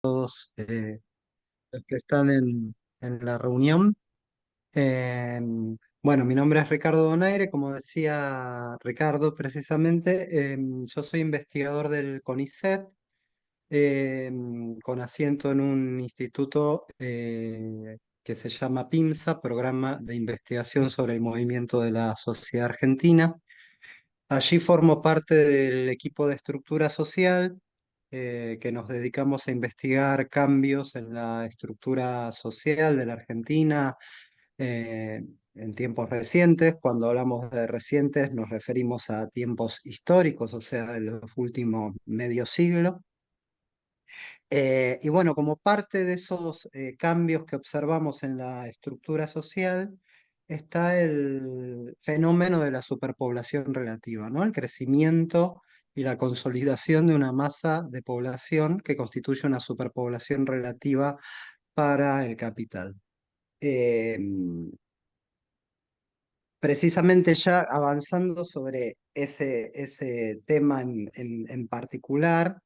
Los que están en la reunión. Eh, bueno, mi nombre es Ricardo Donaire, como decía Ricardo precisamente, yo soy investigador del CONICET, eh, con asiento en un instituto que se llama PIMSA, Programa de Investigación sobre el Movimiento de la Sociedad Argentina. Allí formo parte del equipo de estructura social, que nos dedicamos a investigar cambios en la estructura social de la Argentina en tiempos recientes. Cuando hablamos de recientes nos referimos a tiempos históricos, o sea, de los últimos medio siglo. Y bueno, como parte de esos cambios que observamos en la estructura social, está el fenómeno de la superpoblación relativa, ¿no? El crecimiento y la consolidación de una masa de población que constituye una superpoblación relativa para el capital. Eh, Precisamente ya avanzando sobre ese tema en particular,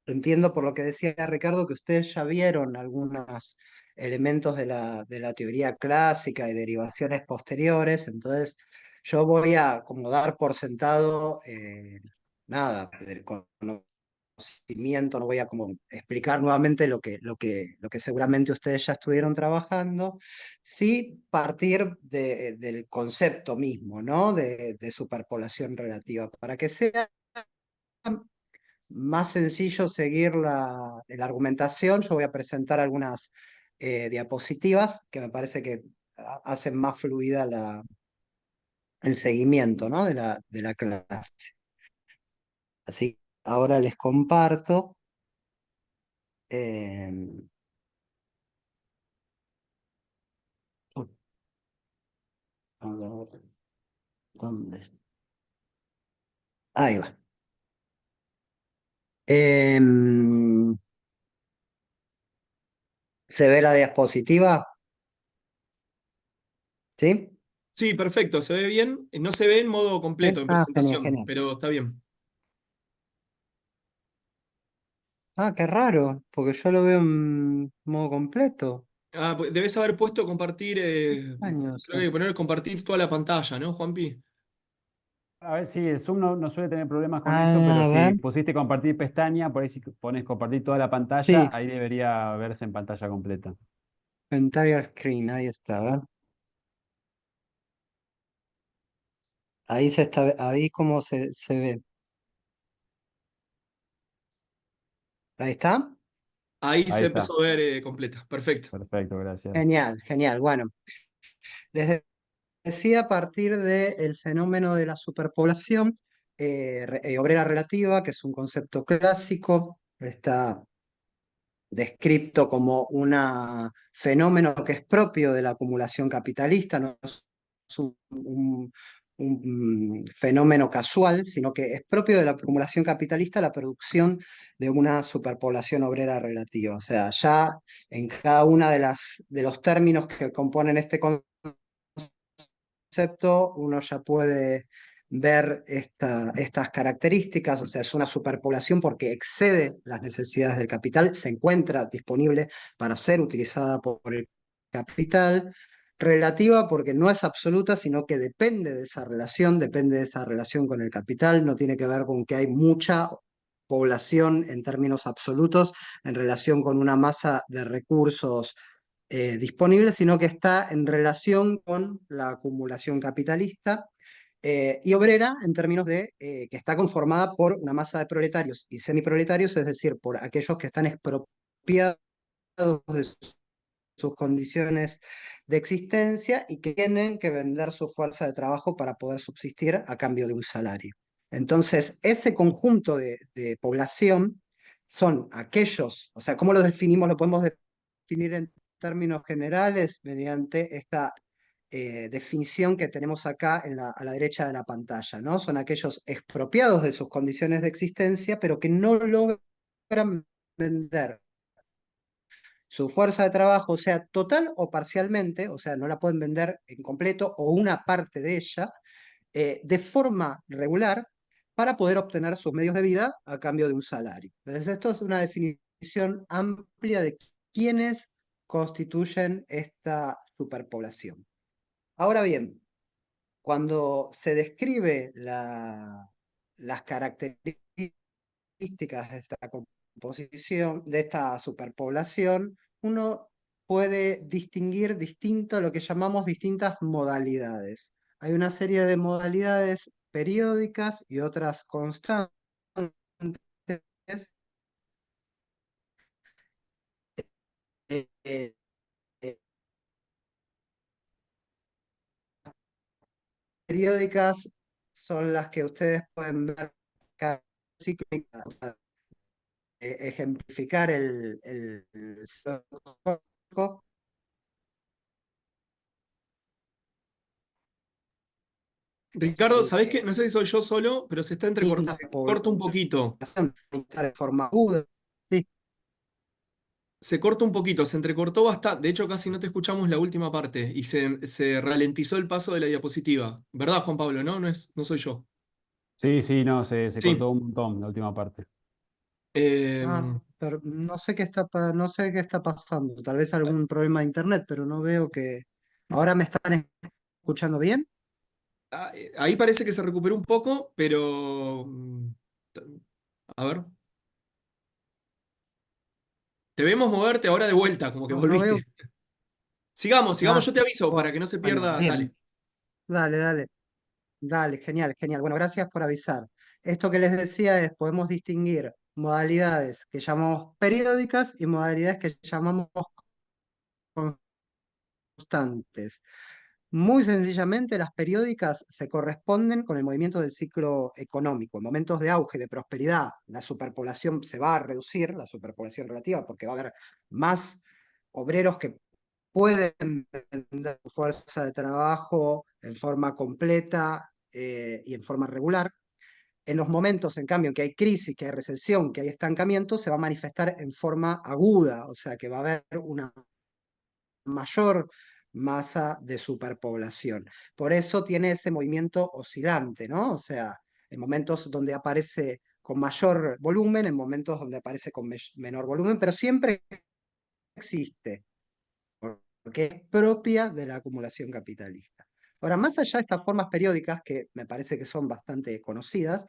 entiendo por lo que decía Ricardo que ustedes ya vieron algunos elementos de la teoría clásica y derivaciones posteriores, entonces yo voy a como dar por sentado nada del conocimiento, no voy a como explicar nuevamente lo que seguramente ustedes ya estuvieron trabajando, sí partir del concepto mismo, ¿no? De superpoblación relativa, para que sea más sencillo seguir la argumentación. Yo voy a presentar algunas diapositivas que me parece que hacen más fluida el seguimiento, ¿no? De la clase. Así, ahora les comparto. eh, a ver, ¿dónde está? Ahí va. Em, ¿Se ve la diapositiva? ¿Sí? Sí, perfecto, se ve bien. No se ve en modo completo, ¿Sí? en Ah, genial, presentación, genial. pero está bien. Ah, qué raro, porque yo lo veo en modo completo. Ah, pues debes haber puesto compartir, Años. creo que hay que poner compartir toda la pantalla, ¿no, Juanpi? A ver, sí, el Zoom no suele tener problemas con eso, pero A si ver. pusiste compartir pestaña, por ahí si pones compartir toda la pantalla, Sí, ahí debería verse en pantalla completa. entire screen, ahí está, ¿ver? Ahí se está, ahí como se ve. Ahí está. Ahí Ahí se está. empezó a ver completa. Perfecto. Perfecto, gracias. Genial, genial. Bueno, les decía a partir del fenómeno de la superpoblación obrera relativa, que es un concepto clásico, está descrito como un fenómeno que es propio de la acumulación capitalista, no es un fenómeno casual, sino que es propio de la acumulación capitalista la producción de una superpoblación obrera relativa. O sea, ya en cada una de los términos que componen este concepto, uno ya puede ver estas características, o sea, es una superpoblación porque excede las necesidades del capital, se encuentra disponible para ser utilizada por el capital, relativa porque no es absoluta, sino que depende de esa relación con el capital, no tiene que ver con que hay mucha población en términos absolutos en relación con una masa de recursos disponible, sino que está en relación con la acumulación capitalista y obrera en términos de que está conformada por una masa de proletarios y semiproletarios, es decir, por aquellos que están expropiados de sus condiciones de existencia y que tienen que vender su fuerza de trabajo para poder subsistir a cambio de un salario. Entonces, ese conjunto de población son aquellos, o sea, ¿cómo lo definimos? Lo podemos definir en términos generales mediante esta definición que tenemos acá a la derecha de la pantalla, ¿no? Son aquellos expropiados de sus condiciones de existencia, pero que no logran vender su fuerza de trabajo, sea total o parcialmente, o sea, no la pueden vender en completo o una parte de ella, de forma regular para poder obtener sus medios de vida a cambio de un salario. Entonces, esto es una definición amplia de quiénes constituyen esta superpoblación. Ahora bien, cuando se describe las características de esta composición, de esta superpoblación, uno puede distinguir distinto lo que llamamos distintas modalidades. Hay una serie de modalidades periódicas y otras constantes. Eh, eh, eh, periódicas son las que ustedes pueden ver cada ciclo, ejemplificar el Ricardo, ¿sabés qué? No sé si soy yo solo, pero distintas se corta un poblaciones poquito. de forma aguda. Sí, Se corta un poquito, se entrecortó bastante. De hecho, casi no te escuchamos la última parte y se ralentizó el paso de la diapositiva. ¿Verdad, Juan Pablo? No, no soy yo. Sí, sí, no, se cortó Sí. un montón la última parte. pero no sé qué está, no sé qué está pasando. Tal vez algún problema de internet, pero no veo que. ¿Ahora me están escuchando bien? Ahí parece que se recuperó un poco, pero t- a ver. Te vemos moverte ahora de vuelta, como que No, no veo. volviste. Sigamos, sigamos, Ah, yo te aviso para que no se bueno, pierda. Dale. bien. Dale, dale. Dale, genial, genial. Bueno, gracias por avisar. Esto que les decía es, podemos distinguir modalidades que llamamos periódicas y modalidades que llamamos constantes. Muy sencillamente, las periódicas se corresponden con el movimiento del ciclo económico. En momentos de auge, de prosperidad, la superpoblación se va a reducir, la superpoblación relativa, porque va a haber más obreros que pueden vender su fuerza de trabajo en forma completa y en forma regular. En los momentos, en cambio, en que hay crisis, que hay recesión, que hay estancamiento, se va a manifestar en forma aguda, o sea que va a haber una mayor masa de superpoblación. Por eso tiene ese movimiento oscilante, ¿no? O sea, en momentos donde aparece con mayor volumen, en momentos donde aparece con menor volumen, pero siempre existe, porque es propia de la acumulación capitalista. Ahora, más allá de estas formas periódicas, que me parece que son bastante conocidas,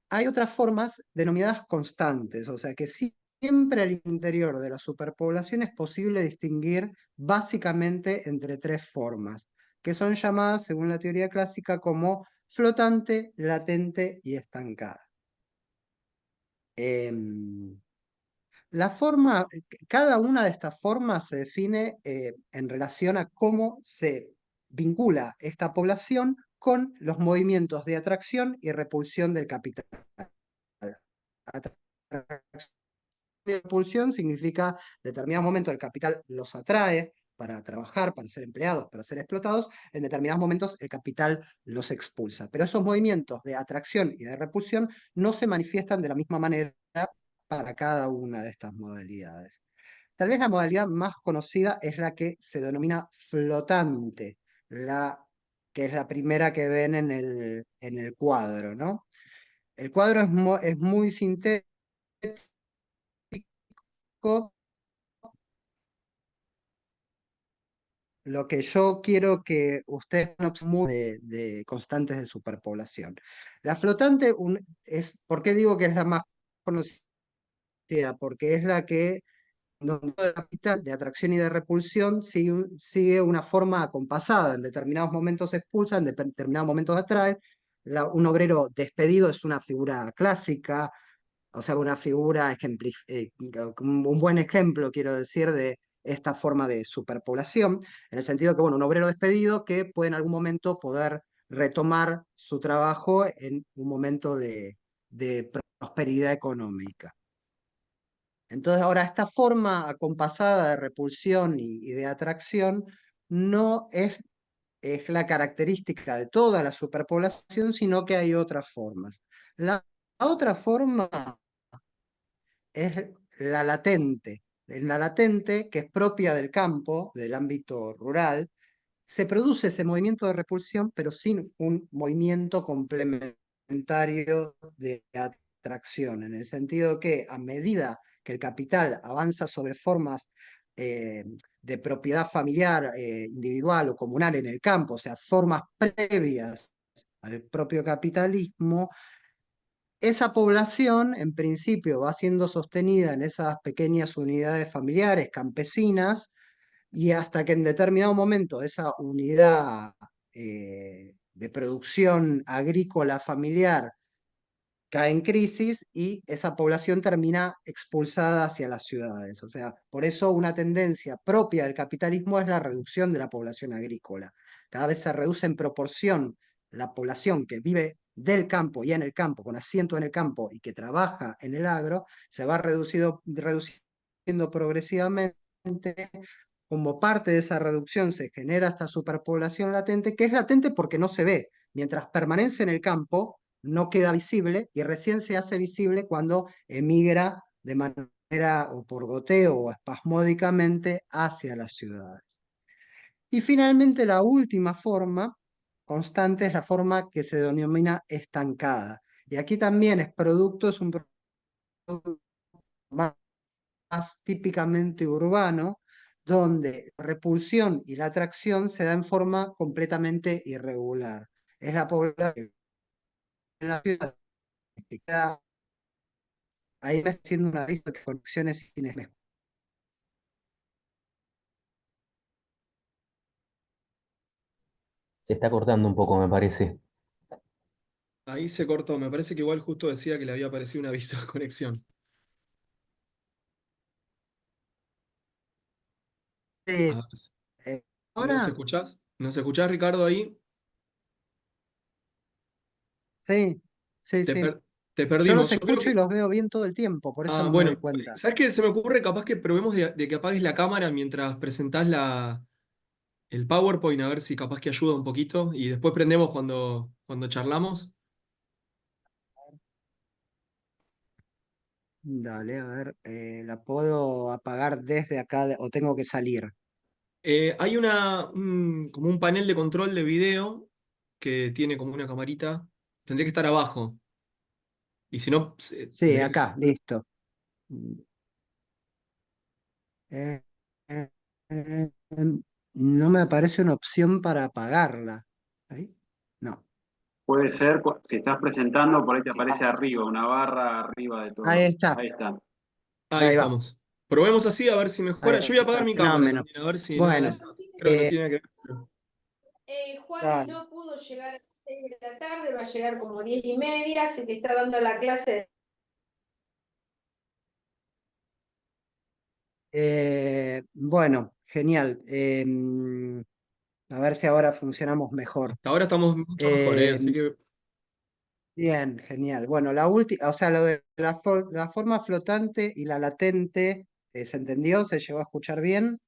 hay otras formas denominadas constantes, o sea que siempre al interior de la superpoblación es posible distinguir básicamente entre tres formas, que son llamadas, según la teoría clásica, como flotante, latente y estancada. Em, cada una de estas formas se define en relación a cómo se vincula esta población con los movimientos de atracción y repulsión del capital. Atracción y repulsión significa determinados momentos el capital los atrae para trabajar, para ser empleados, para ser explotados, en determinados momentos el capital los expulsa. Pero esos movimientos de atracción y de repulsión no se manifiestan de la misma manera para cada una de estas modalidades. Tal vez la modalidad más conocida es la que se denomina flotante, que es la primera que ven en el cuadro, ¿no? El cuadro es muy sintético. Lo que yo quiero que ustedes no de constantes de superpoblación. La flotante ¿por qué digo que es la más conocida? Porque es la que donde el capital de atracción y de repulsión sigue una forma acompasada. En determinados momentos se expulsa, en determinados momentos atrae. Un obrero despedido es una figura clásica, o sea, una figura, un buen ejemplo, quiero decir, de esta forma de superpoblación, en el sentido que, bueno, un obrero despedido que puede en algún momento poder retomar su trabajo en un momento de prosperidad económica. Entonces, ahora, esta forma acompasada de repulsión y de atracción no es la característica de toda la superpoblación, sino que hay otras formas. La otra forma es la latente. En la latente, que es propia del campo, del ámbito rural, se produce ese movimiento de repulsión, pero sin un movimiento complementario de atracción, en el sentido que a medida que el capital avanza sobre formas de propiedad familiar, individual o comunal en el campo, o sea, formas previas al propio capitalismo, esa población en principio va siendo sostenida en esas pequeñas unidades familiares, campesinas, y hasta que en determinado momento esa unidad de producción agrícola familiar cae en crisis y esa población termina expulsada hacia las ciudades. O sea, por eso una tendencia propia del capitalismo es la reducción de la población agrícola. Cada vez se reduce en proporción la población que vive del campo y en el campo, con asiento en el campo y que trabaja en el agro, se va reduciendo progresivamente. Como parte de esa reducción se genera esta superpoblación latente, que es latente porque no se ve. Mientras permanece en el campo, no queda visible y recién se hace visible cuando emigra de manera o por goteo o espasmódicamente hacia las ciudades. Y finalmente la última forma constante es la forma que se denomina estancada. Y aquí también es un producto más típicamente urbano, donde la repulsión y la atracción se da en forma completamente irregular. Es la población en la ciudad que queda ahí haciendo una lista de conexiones sin espejo. Se está cortando un poco, me parece. Ahí se cortó. Me parece que igual justo decía que le había aparecido un aviso de conexión. A Eh, ver, eh, ¿nos ahora, escuchás? ¿Nos escuchás, Ricardo, ahí? sí, sí, Te, sí. per- Te Yo los perdimos. Yo creo escucho y que... los veo bien todo el tiempo, por eso Ah, no me doy bueno. cuenta. ¿Sabes qué? Se me ocurre capaz que probemos de que apagues la cámara mientras presentás el PowerPoint, a ver si capaz que ayuda un poquito. Y después prendemos cuando charlamos. Dale, a ver, ¿la puedo apagar desde acá o tengo que salir? Hay como un panel de control de video que tiene como una camarita. Tendría que estar abajo. Y si no, Sí, tendrías que... acá, listo. Eh, eh, no me aparece una opción para apagarla. ¿Ahí? No. Puede ser, si estás presentando, por ahí te aparece arriba, una barra arriba de Ahí todo. está, Ahí está. Ahí ahí va, estamos. Probemos así a ver si mejora. ahí Yo voy a apagar está, mi cámara fenómeno. también, a ver si no Bueno, es. Creo que no eh, tiene que ver. Juan dale. no pudo llegar a las 6 de la tarde, va a llegar como 10:30, así que está dando la clase. Bueno, genial. A ver si ahora funcionamos mejor. Hasta ahora estamos mucho mejor, ¿eh? Eh, Así que Bien, genial. Bueno, la última, o sea, lo de la forma flotante y la latente, ¿se entendió? ¿Se llegó a escuchar bien?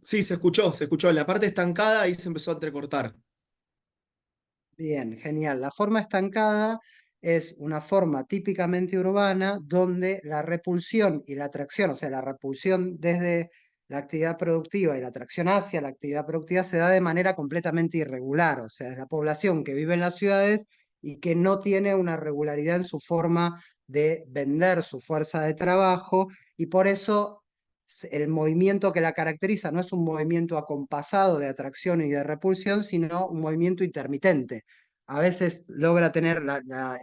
sí, se escuchó, se escuchó. La parte estancada ahí se empezó a entrecortar. Bien, genial. La forma estancada es una forma típicamente urbana donde la repulsión y la atracción, o sea, la repulsión desde la actividad productiva y la atracción hacia la actividad productiva se da de manera completamente irregular, o sea, es la población que vive en las ciudades y que no tiene una regularidad en su forma de vender su fuerza de trabajo y por eso el movimiento que la caracteriza no es un movimiento acompasado de atracción y de repulsión, sino un movimiento intermitente. A veces logra tener,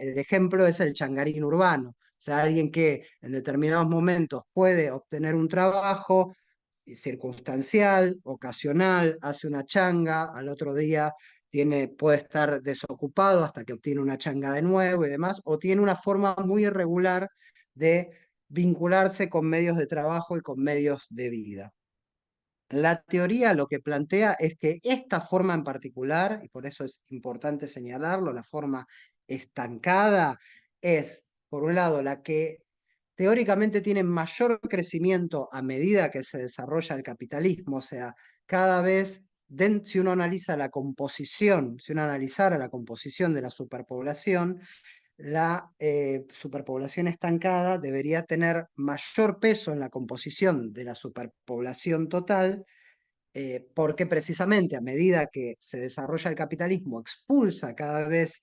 el ejemplo es el changarín urbano, o sea, alguien que en determinados momentos puede obtener un trabajo circunstancial, ocasional, hace una changa, al otro día puede estar desocupado hasta que obtiene una changa de nuevo y demás, o tiene una forma muy irregular de vincularse con medios de trabajo y con medios de vida. La teoría lo que plantea es que esta forma en particular, y por eso es importante señalarlo, la forma estancada, es, por un lado, la que teóricamente tiene mayor crecimiento a medida que se desarrolla el capitalismo, o sea, cada vez, si uno analiza la composición, si uno analizara la composición de la superpoblación, la superpoblación estancada debería tener mayor peso en la composición de la superpoblación total, porque precisamente a medida que se desarrolla el capitalismo, expulsa cada vez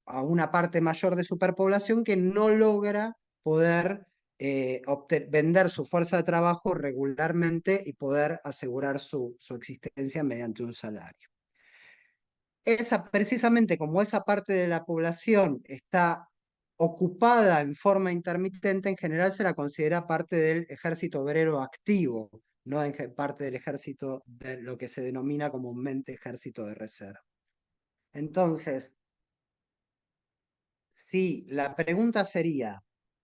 a una parte mayor de superpoblación que no logra poder vender su fuerza de trabajo regularmente y poder asegurar su existencia mediante un salario. Precisamente como esa parte de la población está ocupada en forma intermitente, en general se la considera parte del ejército obrero activo, no parte del ejército de lo que se denomina comúnmente ejército de reserva. Entonces, si la pregunta sería,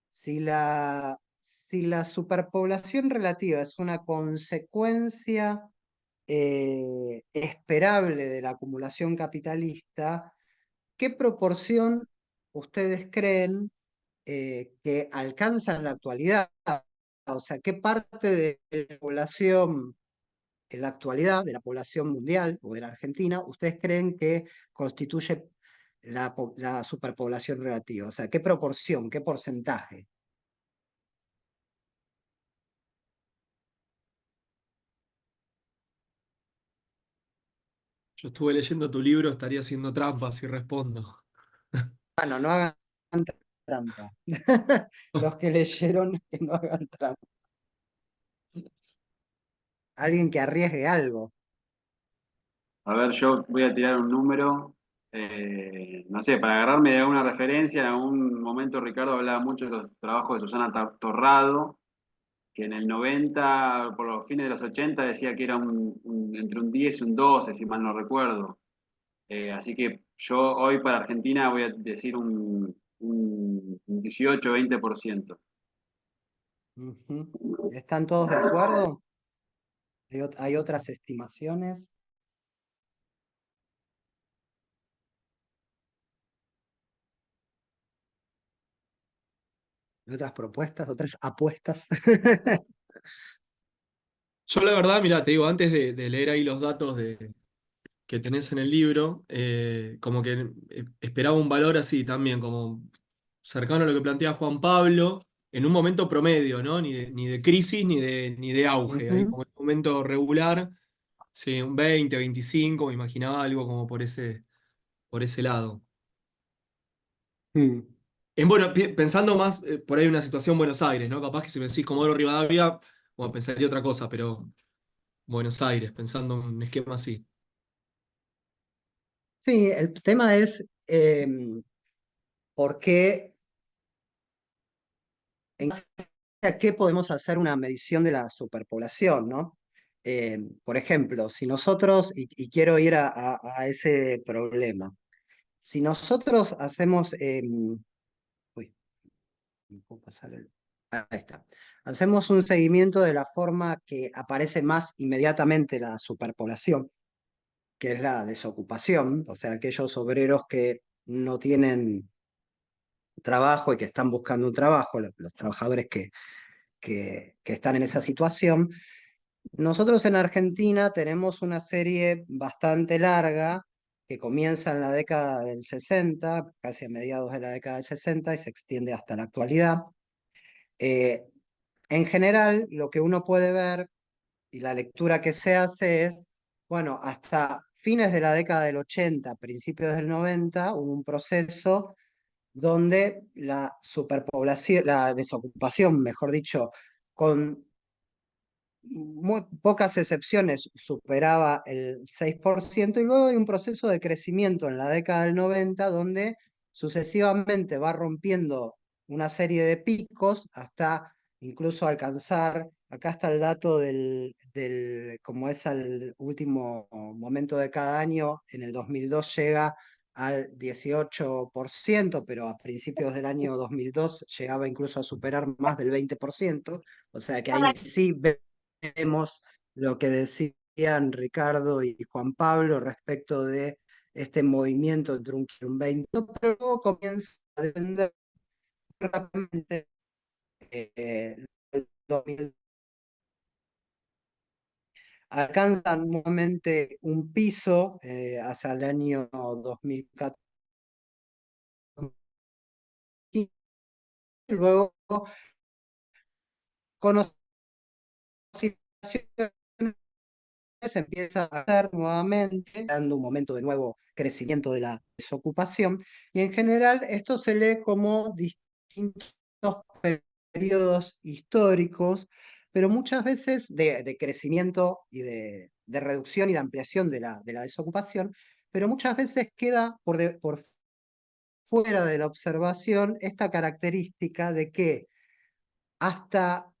si la superpoblación relativa es una consecuencia esperable de la acumulación capitalista, ¿qué proporción ustedes creen que alcanza en la actualidad? O sea, ¿qué parte de la población en la actualidad, de la población mundial o de la Argentina, ustedes creen que constituye la superpoblación relativa? O sea, ¿qué proporción, qué porcentaje? Yo estuve leyendo tu libro, estaría haciendo trampa si respondo. Bueno, no hagan trampa. Los que leyeron, que no hagan trampa. Alguien que arriesgue algo. A ver, yo voy a tirar un número. No sé, para agarrarme de alguna referencia, en algún momento Ricardo hablaba mucho de los trabajos de Susana Torrado, que en el 90, por los fines de los 80, decía que era entre un 10 y un 12, si mal no recuerdo. Así que yo hoy para Argentina voy a decir un 18-20%. Ujú. ¿Están todos de acuerdo? ¿Hay otras estimaciones? ¿Otras propuestas? ¿Otras apuestas? Yo la verdad, mira, te digo, antes de leer ahí los datos que tenés en el libro, como que esperaba un valor así también, como cercano a lo que plantea Juan Pablo, en un momento promedio, ¿no? Ni de crisis ni de auge, ahí Ujú. como en un momento regular, sí, un 20, 25, me imaginaba algo como por ese lado. Mm. Bueno, pensando más por ahí una situación Buenos Aires, ¿no? Capaz que si me decís Comodoro Rivadavia, bueno, pensaría otra cosa, pero Buenos Aires, pensando en un esquema así. Sí, el tema es por qué, en base a qué podemos hacer una medición de la superpoblación, ¿no? Por ejemplo, si nosotros, y quiero ir a ese problema, si nosotros hacemos, uy, ¿me puedo pasar ahí está. Hacemos un seguimiento de la forma que aparece más inmediatamente la superpoblación, que es la desocupación, o sea, aquellos obreros que no tienen trabajo y que están buscando un trabajo, los trabajadores que están en esa situación. Nosotros en Argentina tenemos una serie bastante larga que comienza en la década del 60, casi a mediados de la década del 60 y se extiende hasta la actualidad. Eh, en general, lo que uno puede ver y la lectura que se hace es, bueno, hasta fines de la década del 80, principios del 90, hubo un proceso donde la superpoblación, la desocupación, mejor dicho, con muy pocas excepciones superaba el 6% y luego hay un proceso de crecimiento en la década del 90 donde sucesivamente va rompiendo una serie de picos hasta incluso alcanzar, acá está el dato como es al último momento de cada año, en el 2002 llega al 18%, pero a principios del año 2002 llegaba incluso a superar más del 20%, o sea que ahí sí vemos lo que decían Ricardo y Juan Pablo respecto de este movimiento entre un 15 y un 20, pero luego comienza a descender rápidamente. El 2000 alcanzan nuevamente un piso hacia el año 2014, y luego con oscilaciones se empieza a hacer nuevamente, dando un momento de nuevo crecimiento de la desocupación, y en general esto se lee como distintos periodos históricos, pero muchas veces de crecimiento y de reducción y de ampliación de la desocupación, pero muchas veces queda por fuera de la observación esta característica de que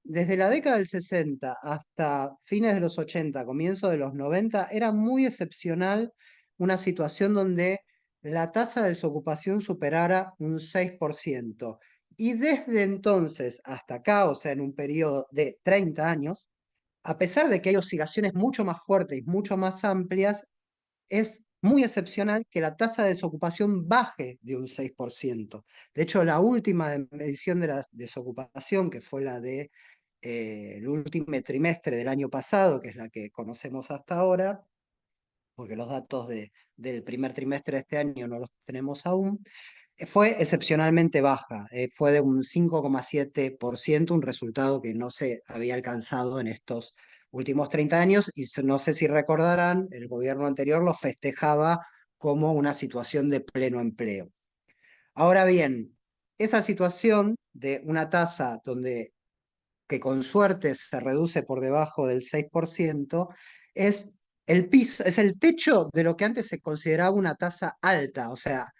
desde la década del 60 hasta fines de los 80, comienzo de los 90, era muy excepcional una situación donde la tasa de desocupación superara un 6%. Y desde entonces hasta acá, o sea, en un periodo de 30 años, a pesar de que hay oscilaciones mucho más fuertes y mucho más amplias, es muy excepcional que la tasa de desocupación baje de un 6%. De hecho, la última medición de la desocupación, que fue la de el último trimestre del año pasado, que es la que conocemos hasta ahora, porque los datos del primer trimestre de este año no los tenemos aún, fue excepcionalmente baja, fue de un 5,7%, un resultado que no se había alcanzado en estos últimos 30 años, y no sé si recordarán, el gobierno anterior lo festejaba como una situación de pleno empleo. Ahora bien, esa situación de una tasa que con suerte se reduce por debajo del 6%, es el piso, es el techo de lo que antes se consideraba una tasa alta. O sea,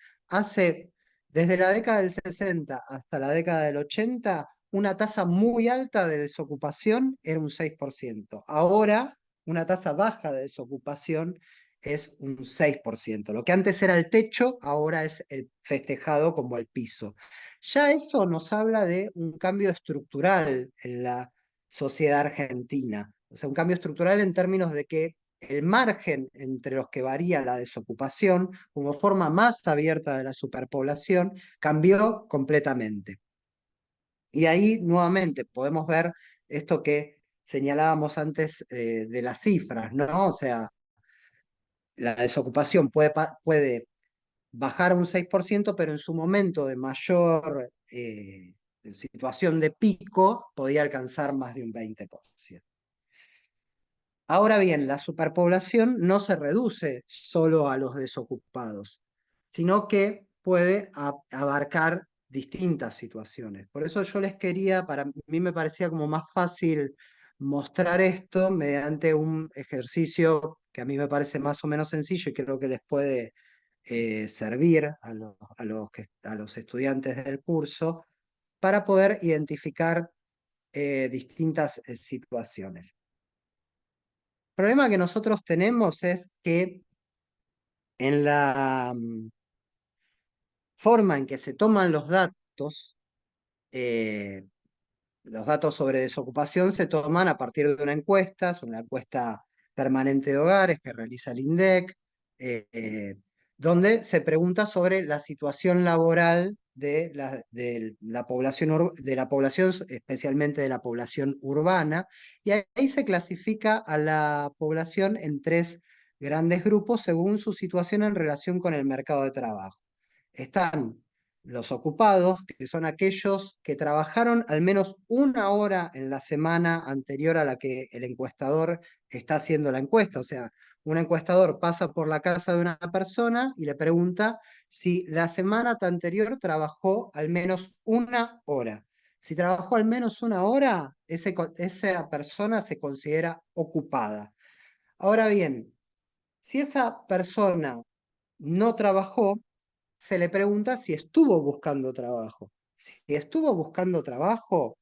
desde la década del 60 hasta la década del 80, una tasa muy alta de desocupación era un 6%. Ahora, una tasa baja de desocupación es un 6%. Lo que antes era el techo, ahora es el festejado como el piso. Ya eso nos habla de un cambio estructural en la sociedad argentina. O sea, un cambio estructural en términos de que el margen entre los que varía la desocupación, como forma más abierta de la superpoblación, cambió completamente. Y ahí nuevamente podemos ver esto que señalábamos antes de las cifras, ¿no? O sea, la desocupación puede bajar a un 6%, pero en su momento de mayor situación de pico podía alcanzar más de un 20%. Ahora bien, la superpoblación no se reduce solo a los desocupados, sino que puede abarcar distintas situaciones. Por eso yo les quería, para mí me parecía como más fácil mostrar esto mediante un ejercicio que a mí me parece más o menos sencillo y creo que les puede servir a los estudiantes del curso para poder identificar distintas situaciones. El problema que nosotros tenemos es que en la forma en que se toman eh, los datos sobre desocupación se toman a partir de una encuesta, es una encuesta permanente de hogares que realiza el INDEC, donde se pregunta sobre la situación laboral de la población, especialmente de la población urbana, y ahí se clasifica a la población en tres grandes grupos según su situación en relación con el mercado de trabajo. Están los ocupados, que son aquellos que trabajaron al menos una hora en la semana anterior a la que el encuestador está haciendo la encuesta. O sea, un encuestador pasa por la casa de una persona y le pregunta si la semana anterior trabajó al menos una hora. Si trabajó al menos una hora, esa persona se considera ocupada. Ahora bien, si esa persona no trabajó, se le pregunta si estuvo buscando trabajo. Si estuvo buscando trabajo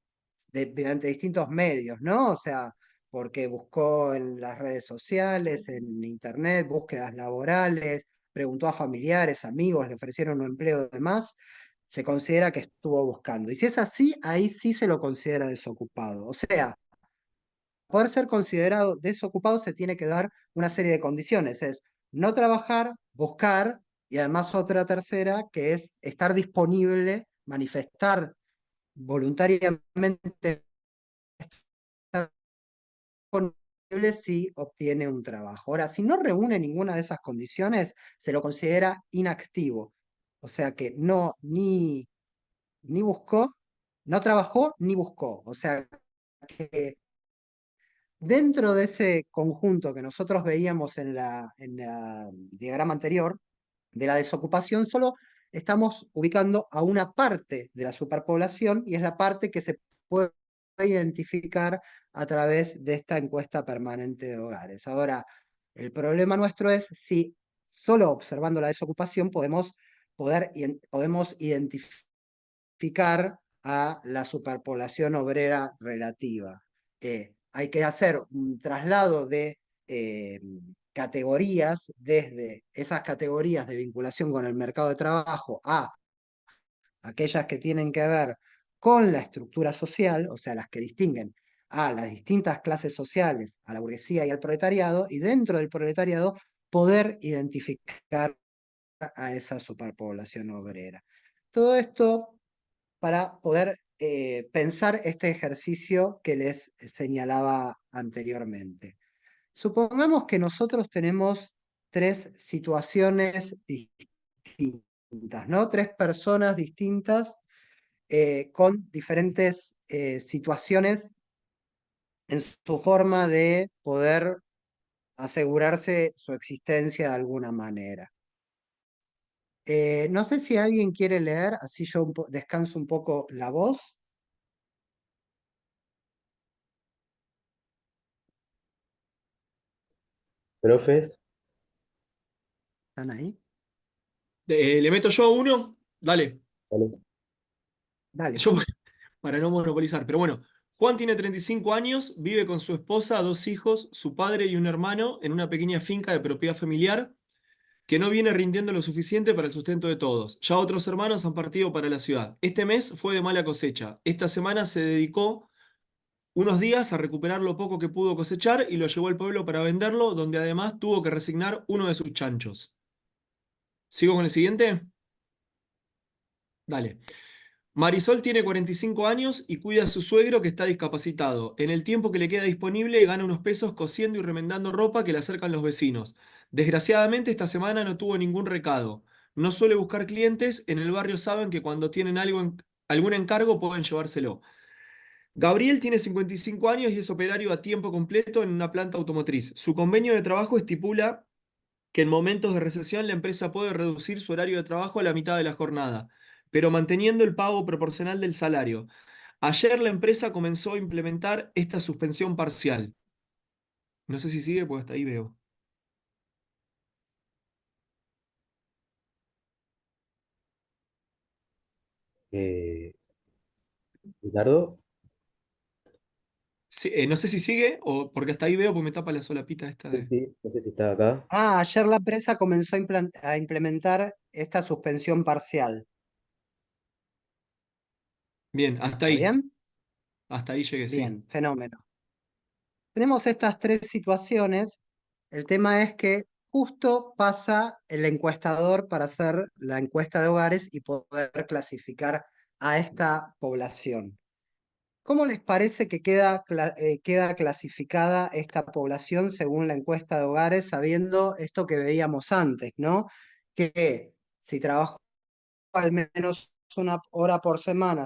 mediante distintos medios, ¿no? O sea, porque buscó en las redes sociales, en internet, búsquedas laborales, preguntó a familiares, amigos, le ofrecieron un empleo y demás, se considera que estuvo buscando. Y si es así, ahí sí se lo considera desocupado. O sea, poder ser considerado desocupado se tiene que dar una serie de condiciones. Es no trabajar, buscar, y además otra tercera, que es estar disponible, manifestar voluntariamente estar disponible si obtiene un trabajo. Ahora, si no reúne ninguna de esas condiciones, se lo considera inactivo. O sea que ni buscó, no trabajó, ni buscó. O sea que Dentro de ese conjunto que nosotros veíamos en la diagrama anterior, de la desocupación, solo estamos ubicando a una parte de la superpoblación y es la parte que se puede identificar a través de esta encuesta permanente de hogares. Ahora, el problema nuestro es si solo observando la desocupación podemos identificar a la superpoblación obrera relativa. Hay que hacer un traslado de categorías, desde esas categorías de vinculación con el mercado de trabajo a aquellas que tienen que ver con la estructura social, o sea, las que distinguen a las distintas clases sociales, a la burguesía y al proletariado, y dentro del proletariado poder identificar a esa superpoblación obrera. Todo esto para poder pensar este ejercicio que les señalaba anteriormente. Supongamos que nosotros tenemos tres situaciones distintas, ¿no? Tres personas distintas con diferentes situaciones en su forma de poder asegurarse su existencia de alguna manera. No sé si alguien quiere leer, así yo descanso un poco la voz. Profes, ¿Están ahí? ¿Le meto yo uno? Dale. ¿vale? Dale, Yo, Juan. para no monopolizar, pero bueno. Juan tiene 35 años, vive con su esposa, dos hijos, su padre y un hermano en una pequeña finca de propiedad familiar que no viene rindiendo lo suficiente para el sustento de todos. Ya otros hermanos han partido para la ciudad. Este mes fue de mala cosecha. Esta semana se dedicó unos días a recuperar lo poco que pudo cosechar y lo llevó al pueblo para venderlo, donde además tuvo que resignar uno de sus chanchos. ¿Sigo con el siguiente? Dale. Marisol tiene 45 años y cuida a su suegro que está discapacitado. En el tiempo que le queda disponible gana unos pesos cosiendo y remendando ropa que le acercan los vecinos. Desgraciadamente esta semana no tuvo ningún recado. No suele buscar clientes, en el barrio saben que cuando tienen algún encargo pueden llevárselo. Gabriel tiene 55 años y es operario a tiempo completo en una planta automotriz. Su convenio de trabajo estipula que en momentos de recesión la empresa puede reducir su horario de trabajo a la mitad de la jornada, pero manteniendo el pago proporcional del salario. Ayer la empresa comenzó a implementar esta suspensión parcial. No sé si sigue, pues hasta ahí veo. Eh, Ricardo, Sí, no sé si sigue, o porque hasta ahí veo, pues me tapa la solapita esta sí, de... sí, no sé si está acá. Ayer la empresa comenzó a implementar esta suspensión parcial. Bien, ¿Está bien? hasta ahí llegué, sí. Bien, fenómeno. Tenemos estas tres situaciones. El tema es que justo pasa el encuestador para hacer la encuesta de hogares y poder clasificar a esta población. ¿Cómo les parece que queda clasificada esta población según la encuesta de hogares, sabiendo esto que veíamos antes, ¿no? Que si trabajó al menos una hora por semana,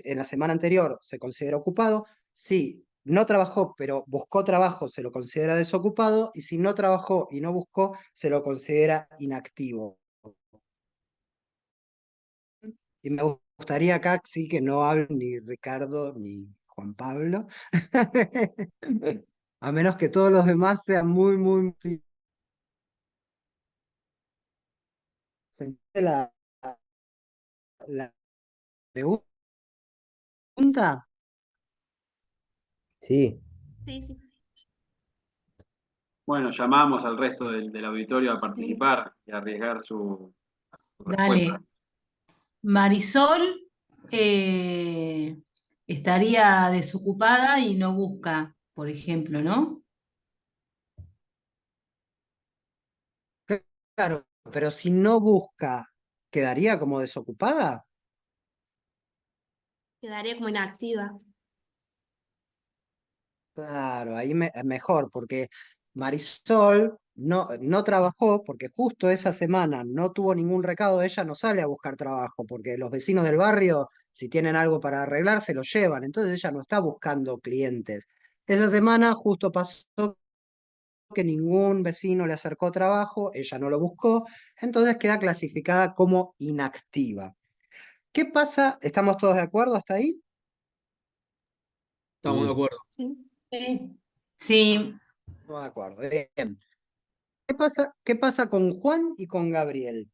en la semana anterior se considera ocupado. Si no trabajó pero buscó trabajo, se lo considera desocupado. Y si no trabajó y no buscó, se lo considera inactivo. Y me gustaría acá sí que no hablen ni Ricardo ni Juan Pablo. A menos que todos los demás sean muy... ¿Se entiende la pregunta? Sí, Sí, sí, Bueno, llamamos al resto del auditorio a sí. participar y a arriesgar su respuesta. Dale. Marisol eh, estaría desocupada y no busca, por ejemplo, ¿no? Claro, pero si no busca, ¿quedaría como desocupada? Quedaría como inactiva. Claro, ahí mejor, porque Marisol no trabajó porque justo esa semana no tuvo ningún recado, ella no sale a buscar trabajo, porque los vecinos del barrio, si tienen algo para arreglar, se lo llevan, entonces ella no está buscando clientes, Esa semana justo pasó que ningún vecino le acercó trabajo, ella no lo buscó, entonces queda clasificada como inactiva. ¿Qué pasa? ¿Estamos todos de acuerdo hasta ahí? Estamos de Sí. acuerdo. Sí. Sí. Sí, Estamos de acuerdo. Bien. ¿Qué pasa con Juan y con Gabriel?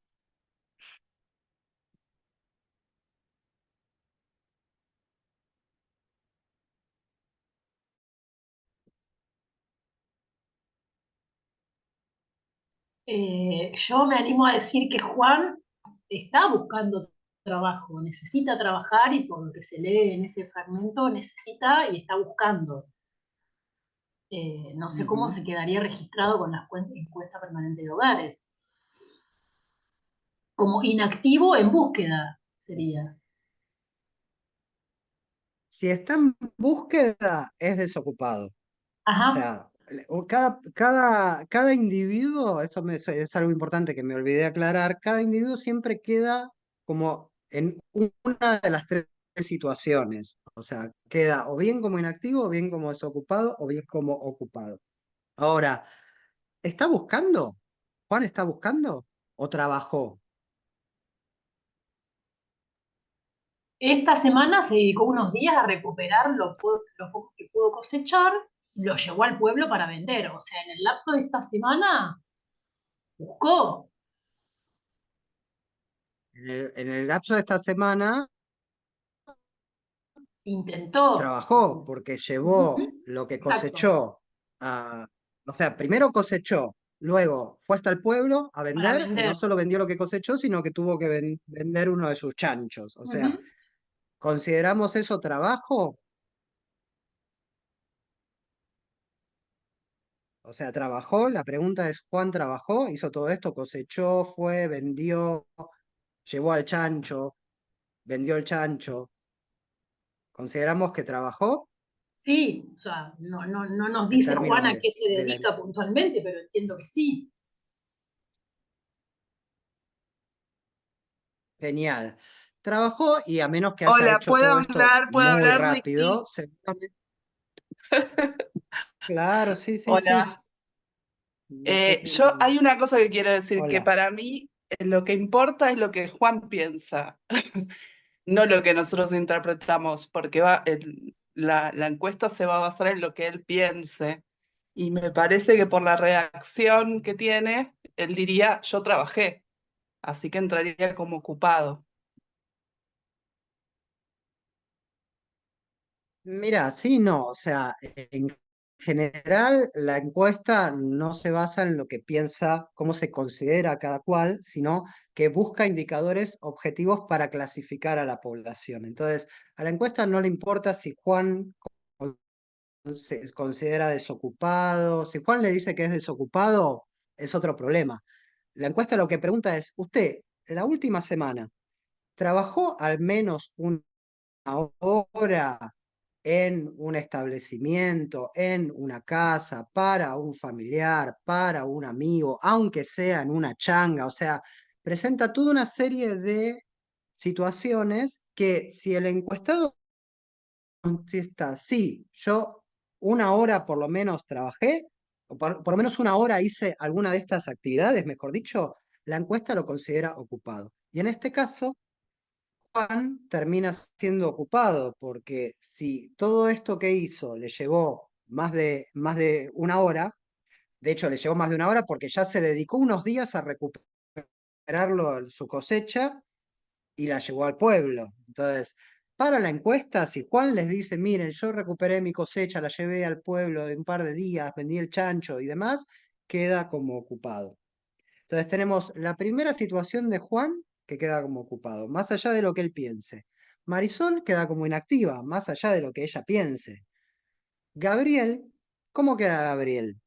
Yo me animo a decir que Juan está buscando trabajo, necesita trabajar y por lo que se lee en ese fragmento necesita y está buscando. No sé cómo Ujú. se quedaría registrado con la encuesta permanente de hogares. Como inactivo en búsqueda sería. Si está en búsqueda, es desocupado. O Ajá, sea, cada individuo, es algo importante que me olvidé de aclarar, cada individuo siempre queda como en una de las tres situaciones. O sea, queda o bien como inactivo, o bien como desocupado, o bien como ocupado. Ahora, ¿está buscando? ¿Juan está buscando o trabajó? esta semana se dedicó unos días a recuperar lo poco que pudo cosechar, lo llevó al pueblo para vender. O sea, en el lapso de esta semana buscó, En el lapso de esta semana intentó. trabajó porque llevó Ujú, lo que exacto, cosechó a, o sea, primero cosechó, luego fue hasta el pueblo a para vender y no vender. solo vendió lo que cosechó, sino que tuvo que vender uno de sus chanchos. O sea, Ujú. ¿consideramos eso trabajo? O sea, ¿trabajó? La pregunta es, ¿Juan trabajó? ¿Hizo todo esto? ¿Cosechó? ¿Fue? ¿Vendió? ¿Llevó al chancho? ¿Vendió el chancho? ¿Consideramos que trabajó Sí, o sea, no nos en dice términos Juan a qué se de la... dedica puntualmente, pero entiendo que sí. Genial. Trabajó y a menos que haya Hola, hecho todo esto puedo muy hablar, Ricky. rápido, seguramente. Claro, sí, sí, sí. Hola. Hay una cosa que quiero decir, que Hola. para mí lo que importa es lo que Juan piensa, no lo que nosotros interpretamos, porque la encuesta se va a basar en lo que él piense. Y me parece que por la reacción que tiene, él diría, yo trabajé, así que entraría como ocupado. Mira, sí, no, o sea, en general la encuesta no se basa en lo que piensa, cómo se considera cada cual, sino que busca indicadores objetivos para clasificar a la población. Entonces, a la encuesta no le importa si Juan se considera desocupado. Si Juan le dice que es desocupado, es otro problema. La encuesta lo que pregunta es, ¿usted la última semana trabajó al menos una hora en un establecimiento, en una casa, para un familiar, para un amigo, aunque sea en una changa? O sea, presenta toda una serie de situaciones que si el encuestado contesta, sí, yo una hora por lo menos trabajé, o por lo menos una hora hice alguna de estas actividades, mejor dicho, la encuesta lo considera ocupado. Y en este caso, Juan termina siendo ocupado, porque si todo esto que hizo le llevó más de una hora, de hecho le llevó más de una hora porque ya se dedicó unos días a recuperarlo, su cosecha, y la llevó al pueblo. Entonces, para la encuesta, si Juan les dice, miren, yo recuperé mi cosecha, la llevé al pueblo de un par de días, vendí el chancho y demás, queda como ocupado. Entonces tenemos la primera situación de Juan, que queda como ocupado, más allá de lo que él piense. Marisol queda como inactiva, más allá de lo que ella piense. Gabriel, ¿cómo queda Gabriel?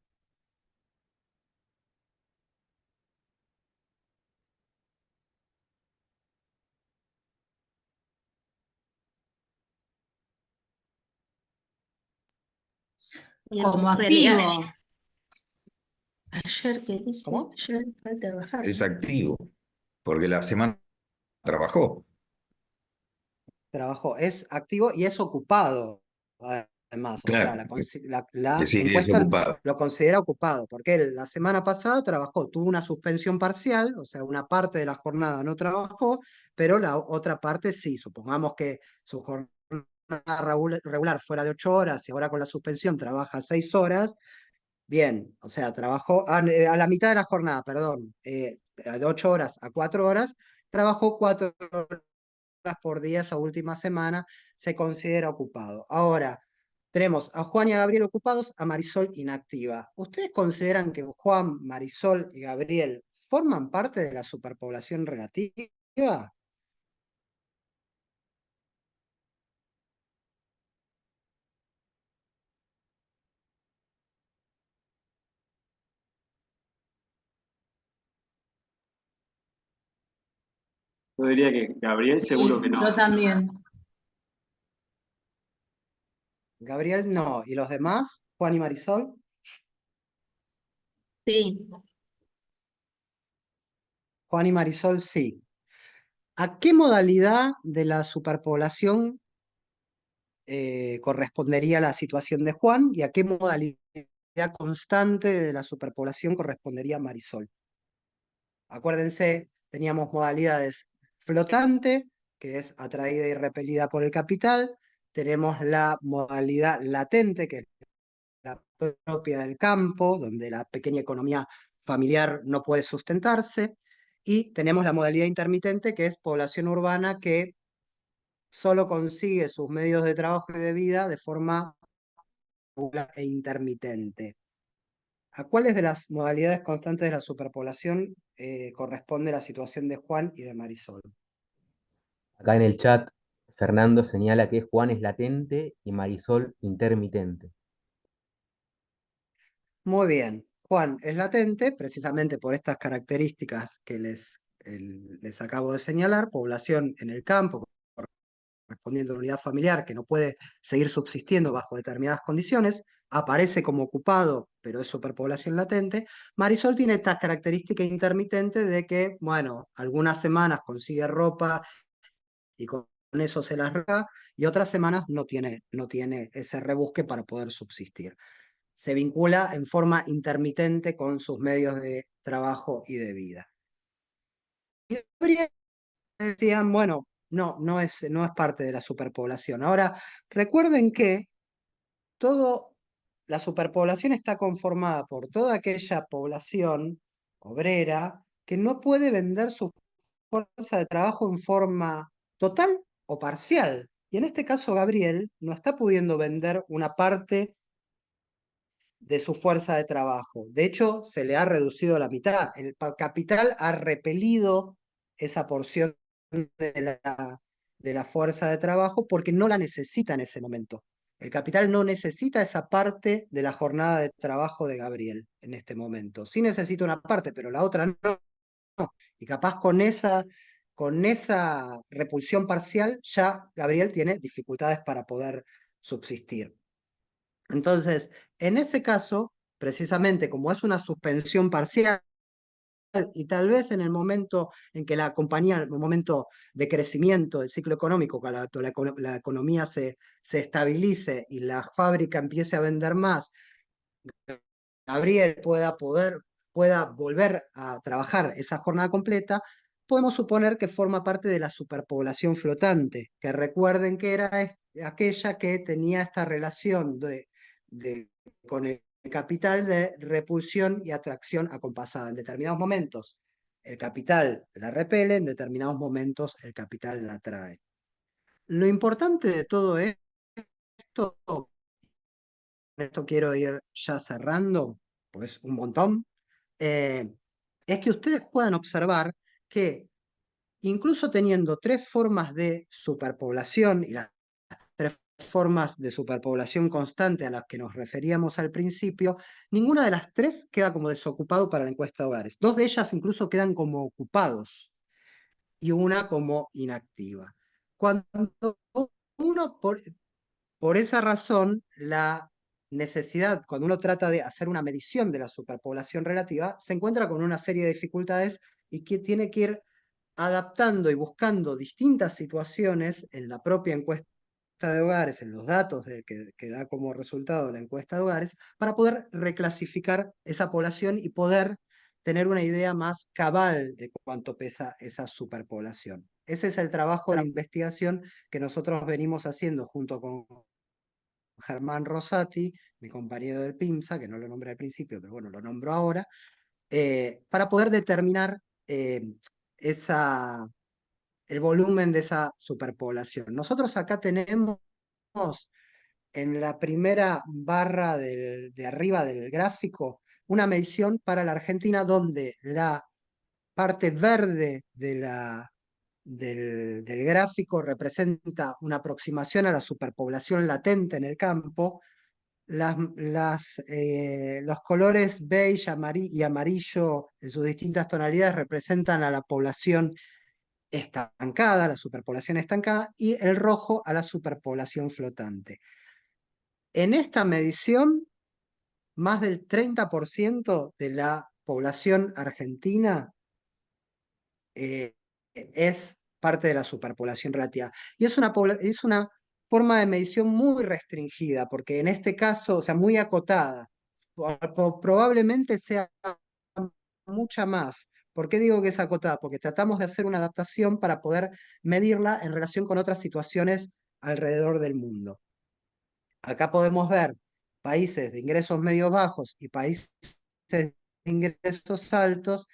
como Pero activo. ayer, ¿qué dice? ¿Cómo? Ayer fue a trabajar. Es activo, porque la semana trabajó. Trabajó, es activo y es ocupado, demás. O sea, Claro, la que sí, es encuesta ocupado. lo considera ocupado, porque él la semana pasada trabajó, tuvo una suspensión parcial, o sea, una parte de la jornada no trabajó, pero la otra parte sí. Supongamos que su jornada regular fuera de 8 horas y ahora con la suspensión trabaja 6 horas. Bien, o sea, trabajó a la mitad de la jornada, perdón, de 8 horas a 4 horas, trabajó 4 horas por día esa última semana, se considera ocupado. Ahora, tenemos a Juan y a Gabriel ocupados, a Marisol inactiva. ¿Ustedes consideran que Juan, Marisol y Gabriel forman parte de la superpoblación relativa? Yo diría que Gabriel seguro Sí, que yo no. también. Gabriel no. ¿Y los demás? Juan y Marisol. Sí. Juan y Marisol sí. ¿A qué modalidad de la superpoblación correspondería la situación de Juan y a qué modalidad constante de la superpoblación correspondería Marisol? Acuérdense, teníamos modalidades flotante, que es atraída y repelida por el capital, tenemos la modalidad latente, que es la propia del campo, donde la pequeña economía familiar no puede sustentarse, y tenemos la modalidad intermitente, que es población urbana que solo consigue sus medios de trabajo y de vida de forma regular e intermitente. ¿A cuáles de las modalidades constantes de la superpoblación corresponde la situación de Juan y de Marisol? Acá en el chat, Fernando señala que Juan es latente y Marisol intermitente. Muy bien. Juan es latente precisamente por estas características que les acabo de señalar: población en el campo, respondiendo a una unidad familiar que no puede seguir subsistiendo bajo determinadas condiciones, aparece como ocupado, pero es superpoblación latente. Marisol tiene esta característica intermitente de que, bueno, algunas semanas consigue ropa y con eso se las rega, y otras semanas no tiene ese rebusque para poder subsistir. Se vincula en forma intermitente con sus medios de trabajo y de vida. Y decían, bueno, no es parte de la superpoblación. Ahora, recuerden que la superpoblación está conformada por toda aquella población obrera que no puede vender su fuerza de trabajo en forma total o parcial. Y en este caso, Gabriel no está pudiendo vender una parte de su fuerza de trabajo. De hecho, se le ha reducido la mitad. El capital ha repelido esa porción de la fuerza de trabajo porque no la necesita en ese momento. El capital no necesita esa parte de la jornada de trabajo de Gabriel en este momento. Sí necesita una parte, pero la otra no. Y capaz con esa repulsión parcial ya Gabriel tiene dificultades para poder subsistir. Entonces, en ese caso, precisamente como es una suspensión parcial y tal vez en el momento en que la compañía, en el momento de crecimiento del ciclo económico, cuando la economía se estabilice y la fábrica empiece a vender más, Gabriel pueda volver a trabajar esa jornada completa, podemos suponer que forma parte de la superpoblación flotante, que recuerden que era aquella que tenía esta relación con el capital de repulsión y atracción acompasada. En determinados momentos el capital la repele, en determinados momentos el capital la atrae. Lo importante de todo esto, esto quiero ir ya cerrando, pues un montón, eh, es que ustedes puedan observar que incluso teniendo tres formas de superpoblación y las tres formas de superpoblación constante a las que nos referíamos al principio, ninguna de las tres queda como desocupado para la encuesta de hogares. Dos de ellas incluso quedan como ocupados y una como inactiva. Cuando uno, por esa razón, la necesidad, cuando uno trata de hacer una medición de la superpoblación relativa, se encuentra con una serie de dificultades y que tiene que ir adaptando y buscando distintas situaciones en la propia encuesta de hogares, en los datos que da como resultado la encuesta de hogares, para poder reclasificar esa población y poder tener una idea más cabal de cuánto pesa esa superpoblación. Ese es el trabajo de investigación que nosotros venimos haciendo junto con Germán Rosati, mi compañero del PIMSA, que no lo nombré al principio, pero bueno, lo nombro ahora, para poder determinar esa, el volumen de esa superpoblación. Nosotros acá tenemos en la primera barra de arriba del gráfico una medición para la Argentina donde la parte verde del gráfico representa una aproximación a la superpoblación latente en el campo. Los colores beige y amarillo en sus distintas tonalidades representan a la población estancada, la superpoblación estancada, y el rojo a la superpoblación flotante. En esta medición, más del 30% de la población argentina es parte de la superpoblación relativa. Y es es una forma de medición muy restringida, porque en este caso, o sea, muy acotada, probablemente sea mucha más. ¿Por qué digo que es acotada? Porque tratamos de hacer una adaptación para poder medirla en relación con otras situaciones alrededor del mundo. Acá podemos ver países de ingresos medios bajos y países de ingresos altos,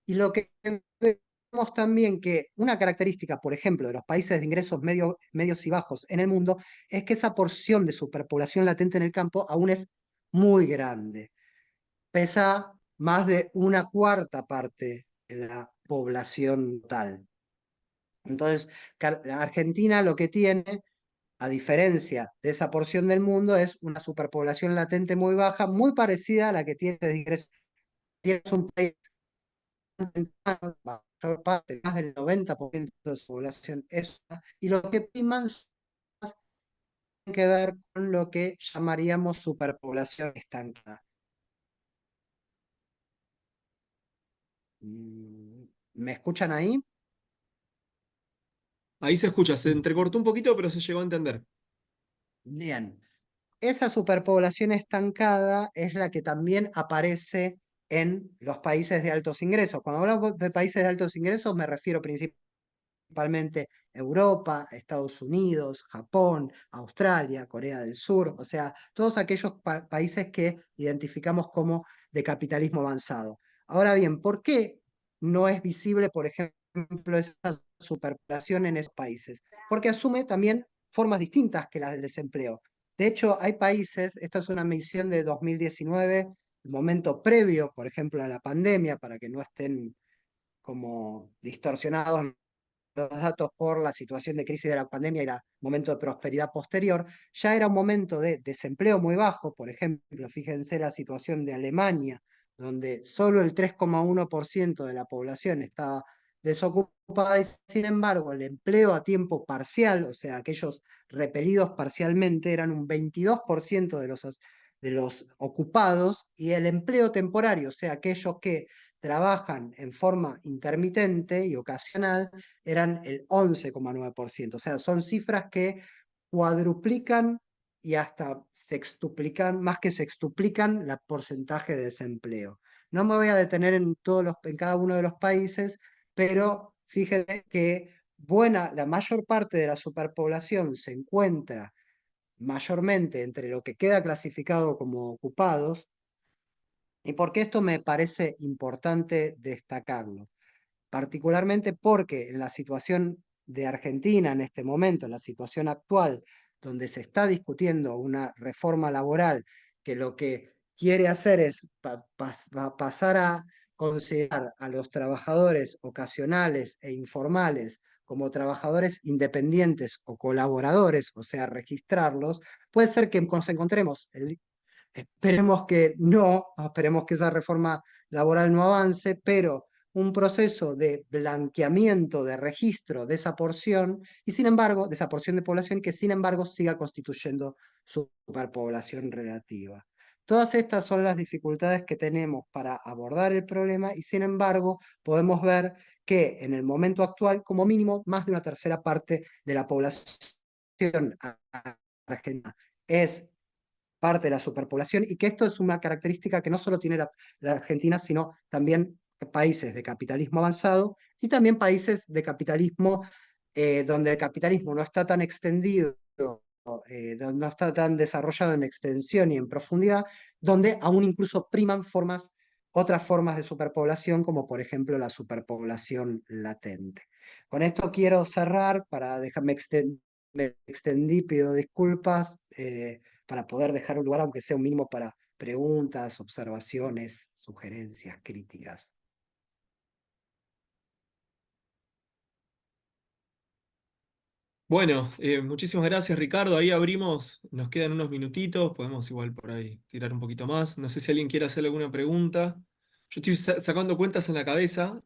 y lo que vemos también que una característica, por ejemplo, de los países de ingresos medios y bajos en el mundo es que esa porción de superpoblación latente en el campo aún es muy grande. Pesa más de una cuarta parte de la población total. Entonces, Argentina lo que tiene, a diferencia de esa porción del mundo, es una superpoblación latente muy baja, muy parecida a la que tiene de ingresos. Tienes un país, la mayor parte, más del 90% de su población es, y lo que priman tiene que ver con lo que llamaríamos superpoblación estancada. ¿Me escuchan ahí? Ahí se escucha, se entrecortó un poquito, pero se llegó a entender. Bien. Esa superpoblación estancada es la que también aparece en los países de altos ingresos. Cuando hablamos de países de altos ingresos me refiero principalmente a Europa, Estados Unidos, Japón, Australia, Corea del Sur, o sea, todos aquellos países que identificamos como de capitalismo avanzado. Ahora bien, ¿por qué no es visible, por ejemplo, esa superpoblación en esos países? Porque asume también formas distintas que las del desempleo. De hecho, hay países, esta es una medición de 2019, el momento previo, por ejemplo, a la pandemia, para que no estén como distorsionados los datos por la situación de crisis de la pandemia y el momento de prosperidad posterior, ya era un momento de desempleo muy bajo. Por ejemplo, fíjense la situación de Alemania, donde solo el 3,1% de la población estaba desocupada, y sin embargo el empleo a tiempo parcial, o sea, aquellos repelidos parcialmente, eran un 22% de los ocupados, y el empleo temporario, o sea, aquellos que trabajan en forma intermitente y ocasional, eran el 11,9%. O sea, son cifras que cuadruplican y hasta sextuplican, más que sextuplican, el porcentaje de desempleo. No me voy a detener en cada uno de los países, pero fíjense que la mayor parte de la superpoblación se encuentra mayormente entre lo que queda clasificado como ocupados. ¿Y por qué esto me parece importante destacarlo? Particularmente porque en la situación de Argentina en este momento, en la situación actual, donde se está discutiendo una reforma laboral que lo que quiere hacer es pasar a considerar a los trabajadores ocasionales e informales como trabajadores independientes o colaboradores, o sea, registrarlos, puede ser que nos encontremos esperemos que no, esperemos que esa reforma laboral no avance, pero un proceso de blanqueamiento, de registro de esa porción, y sin embargo, de esa porción de población, que sin embargo siga constituyendo superpoblación relativa. Todas estas son las dificultades que tenemos para abordar el problema, y sin embargo podemos ver que en el momento actual, como mínimo, más de una tercera parte de la población argentina es parte de la superpoblación y que esto es una característica que no solo tiene la Argentina, sino también países de capitalismo avanzado y también países de capitalismo donde el capitalismo no está tan extendido, no está tan desarrollado en extensión y en profundidad, donde aún incluso priman otras formas de superpoblación, como por ejemplo la superpoblación latente. Con esto quiero cerrar, para dejarme me extendí, pido disculpas, para poder dejar un lugar, aunque sea un mínimo, para preguntas, observaciones, sugerencias, críticas. Bueno, muchísimas gracias, Ricardo. Ahí abrimos, nos quedan unos minutitos, podemos igual por ahí tirar un poquito más. No sé si alguien quiere hacerle alguna pregunta. Yo estoy sacando cuentas en la cabeza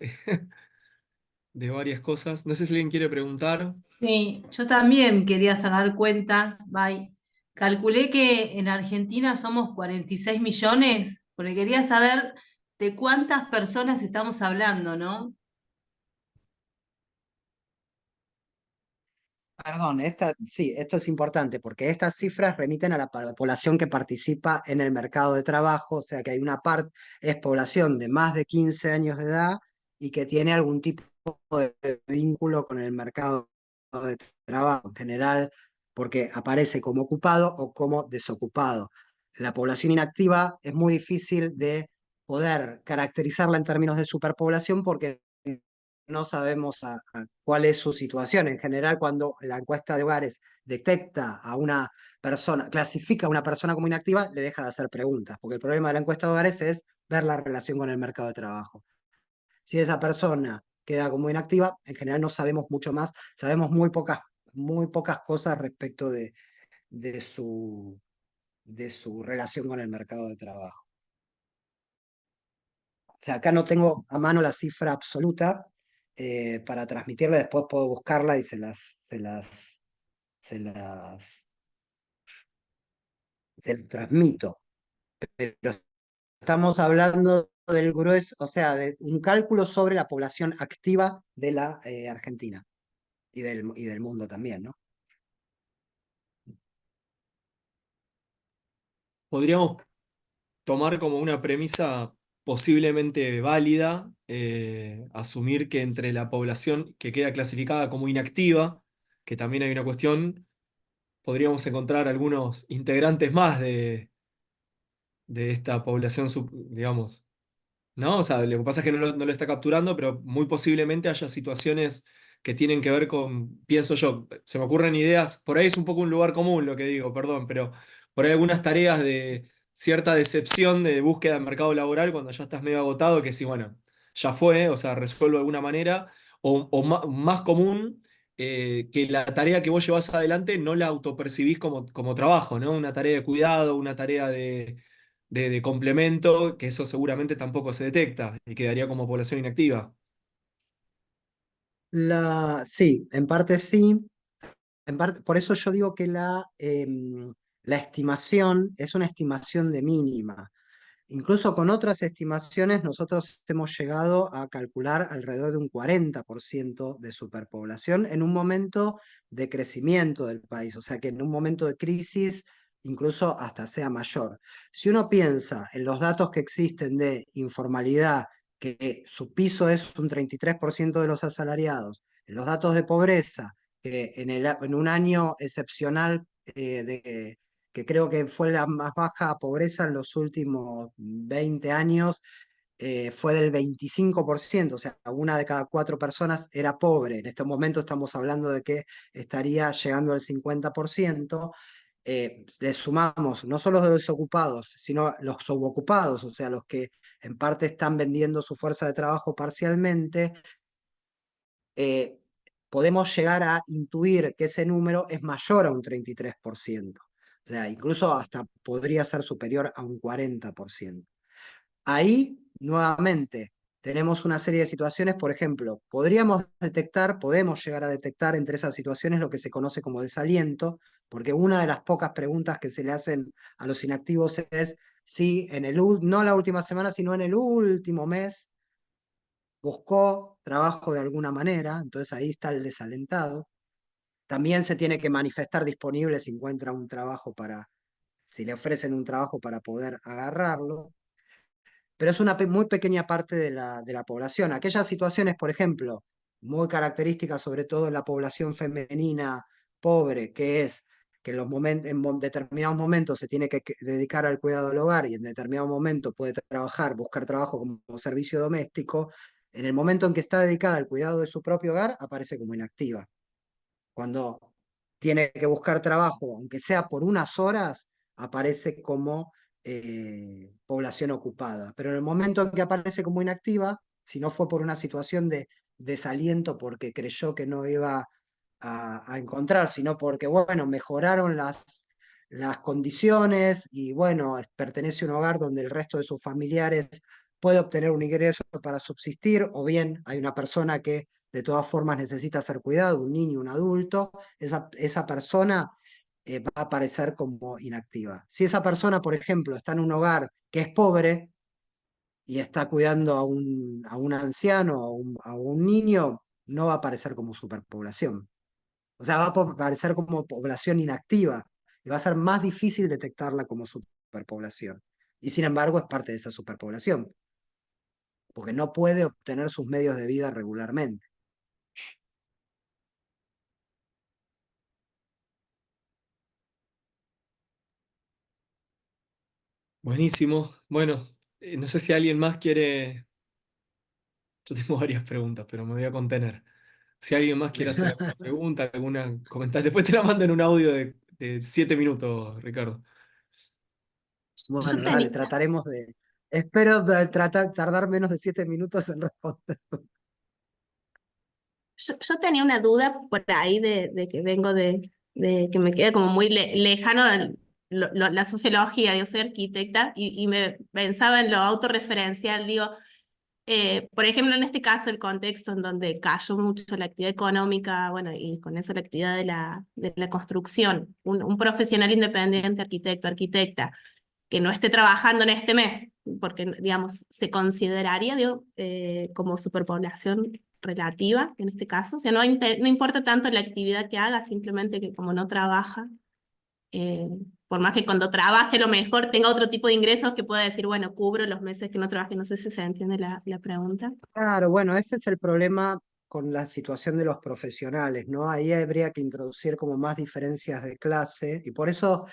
de varias cosas. No sé si alguien quiere preguntar. Sí, yo también quería sacar cuentas. Bye. Calculé que en Argentina somos 46 millones, porque quería saber de cuántas personas estamos hablando, ¿no? Perdón, sí, esto es importante porque estas cifras remiten a la población que participa en el mercado de trabajo, o sea que hay una parte, es población de más de 15 años de edad y que tiene algún tipo de vínculo con el mercado de trabajo en general, porque aparece como ocupado o como desocupado. La población inactiva es muy difícil de poder caracterizarla en términos de superpoblación porque no sabemos cuál es su situación. En general, cuando la encuesta de hogares detecta a una persona, clasifica a una persona como inactiva, le deja de hacer preguntas, porque el problema de la encuesta de hogares es ver la relación con el mercado de trabajo. Si esa persona queda como inactiva, en general no sabemos mucho más, sabemos muy pocas cosas respecto de de su relación con el mercado de trabajo. O sea, acá no tengo a mano la cifra absoluta para transmitirla, después puedo buscarla y se las, se las transmito. Pero estamos hablando del grueso, o sea, de un cálculo sobre la población activa de la Argentina y del mundo también, ¿no? Podríamos tomar como una premisa posiblemente válida, asumir que entre la población que queda clasificada como inactiva, que también hay una cuestión, podríamos encontrar algunos integrantes más de esta población, digamos, ¿no? O sea, lo que pasa es que no lo está capturando, pero muy posiblemente haya situaciones que tienen que ver con, pienso yo, se me ocurren ideas, por ahí es un poco un lugar común lo que digo, perdón, pero por ahí algunas tareas de cierta decepción de búsqueda en mercado laboral cuando ya estás medio agotado, que sí, bueno, ya fue, o sea, resuelvo de alguna manera, o más común, que la tarea que vos llevas adelante no la autopercibís como trabajo, ¿no? Una tarea de cuidado, una tarea de complemento, que eso seguramente tampoco se detecta y quedaría como población inactiva. Sí, en parte sí. Por eso yo digo que la estimación es una estimación de mínima. Incluso con otras estimaciones, nosotros hemos llegado a calcular alrededor de un 40% de superpoblación en un momento de crecimiento del país, o sea que en un momento de crisis incluso hasta sea mayor. Si uno piensa en los datos que existen de informalidad, que su piso es un 33% de los asalariados, en los datos de pobreza, que en un año excepcional que creo que fue la más baja pobreza en los últimos 20 años, fue del 25%, o sea, una de cada 4 personas era pobre. En este momento estamos hablando de que estaría llegando al 50%. Le sumamos no solo los desocupados, sino los subocupados, o sea, los que en parte están vendiendo su fuerza de trabajo parcialmente, eh, podemos llegar a intuir que ese número es mayor a un 33%. O sea, incluso hasta podría ser superior a un 40%. Ahí, nuevamente, tenemos una serie de situaciones, por ejemplo, podemos llegar a detectar entre esas situaciones lo que se conoce como desaliento, porque una de las pocas preguntas que se le hacen a los inactivos es si no la última semana, sino en el último mes buscó trabajo de alguna manera, entonces ahí está el desalentado. también se tiene que manifestar disponible si encuentra un trabajo si le ofrecen un trabajo para poder agarrarlo, pero es una muy pequeña parte de la población. Aquellas situaciones, por ejemplo, muy características sobre todo en la población femenina pobre, que es que en determinados momentos se tiene que dedicar al cuidado del hogar y en determinado momento puede buscar trabajo como servicio doméstico, en el momento en que está dedicada al cuidado de su propio hogar, aparece como inactiva. Cuando tiene que buscar trabajo, aunque sea por unas horas, aparece como población ocupada. Pero en el momento en que aparece como inactiva, si no fue por una situación de desaliento porque creyó que no iba a encontrar, sino porque, bueno, mejoraron las condiciones y, bueno, pertenece a un hogar donde el resto de sus familiares puede obtener un ingreso para subsistir, o bien hay una persona que de todas formas necesita ser cuidado, un niño, un adulto, esa persona va a aparecer como inactiva. Si esa persona, por ejemplo, está en un hogar que es pobre y está cuidando a un anciano o a un niño, no va a aparecer como superpoblación. O sea, va a aparecer como población inactiva y va a ser más difícil detectarla como superpoblación. Y sin embargo es parte de esa superpoblación, porque no puede obtener sus medios de vida regularmente. Buenísimo. Bueno, no sé si alguien más quiere. Yo tengo varias preguntas, pero me voy a contener. Si alguien más quiere hacer alguna pregunta, alguna comentario, después te la mando en un audio de 7 minutos, Ricardo. Yo Bueno, dale, tenía, trataremos de... Espero tardar menos de 7 minutos en responder. yo tenía una duda por ahí de que vengo de que me queda como muy lejano la sociología. Yo soy arquitecta y me pensaba en lo autorreferencial. Digo, por ejemplo, en este caso, el contexto en donde cayó mucho la actividad económica, bueno, y con eso la actividad de la construcción. Un profesional independiente, arquitecto, arquitecta, que no esté trabajando en este mes, porque, digamos, se consideraría, digo, como superpoblación relativa en este caso. O sea, no importa tanto la actividad que haga, simplemente que como no trabaja, eh, por más que cuando trabaje a lo mejor tenga otro tipo de ingresos que pueda decir, bueno, cubro los meses que no trabaje. No sé si se entiende la pregunta. Claro, bueno, ese es el problema con la situación de los profesionales, ¿no? Ahí habría que introducir como más diferencias de clase y por eso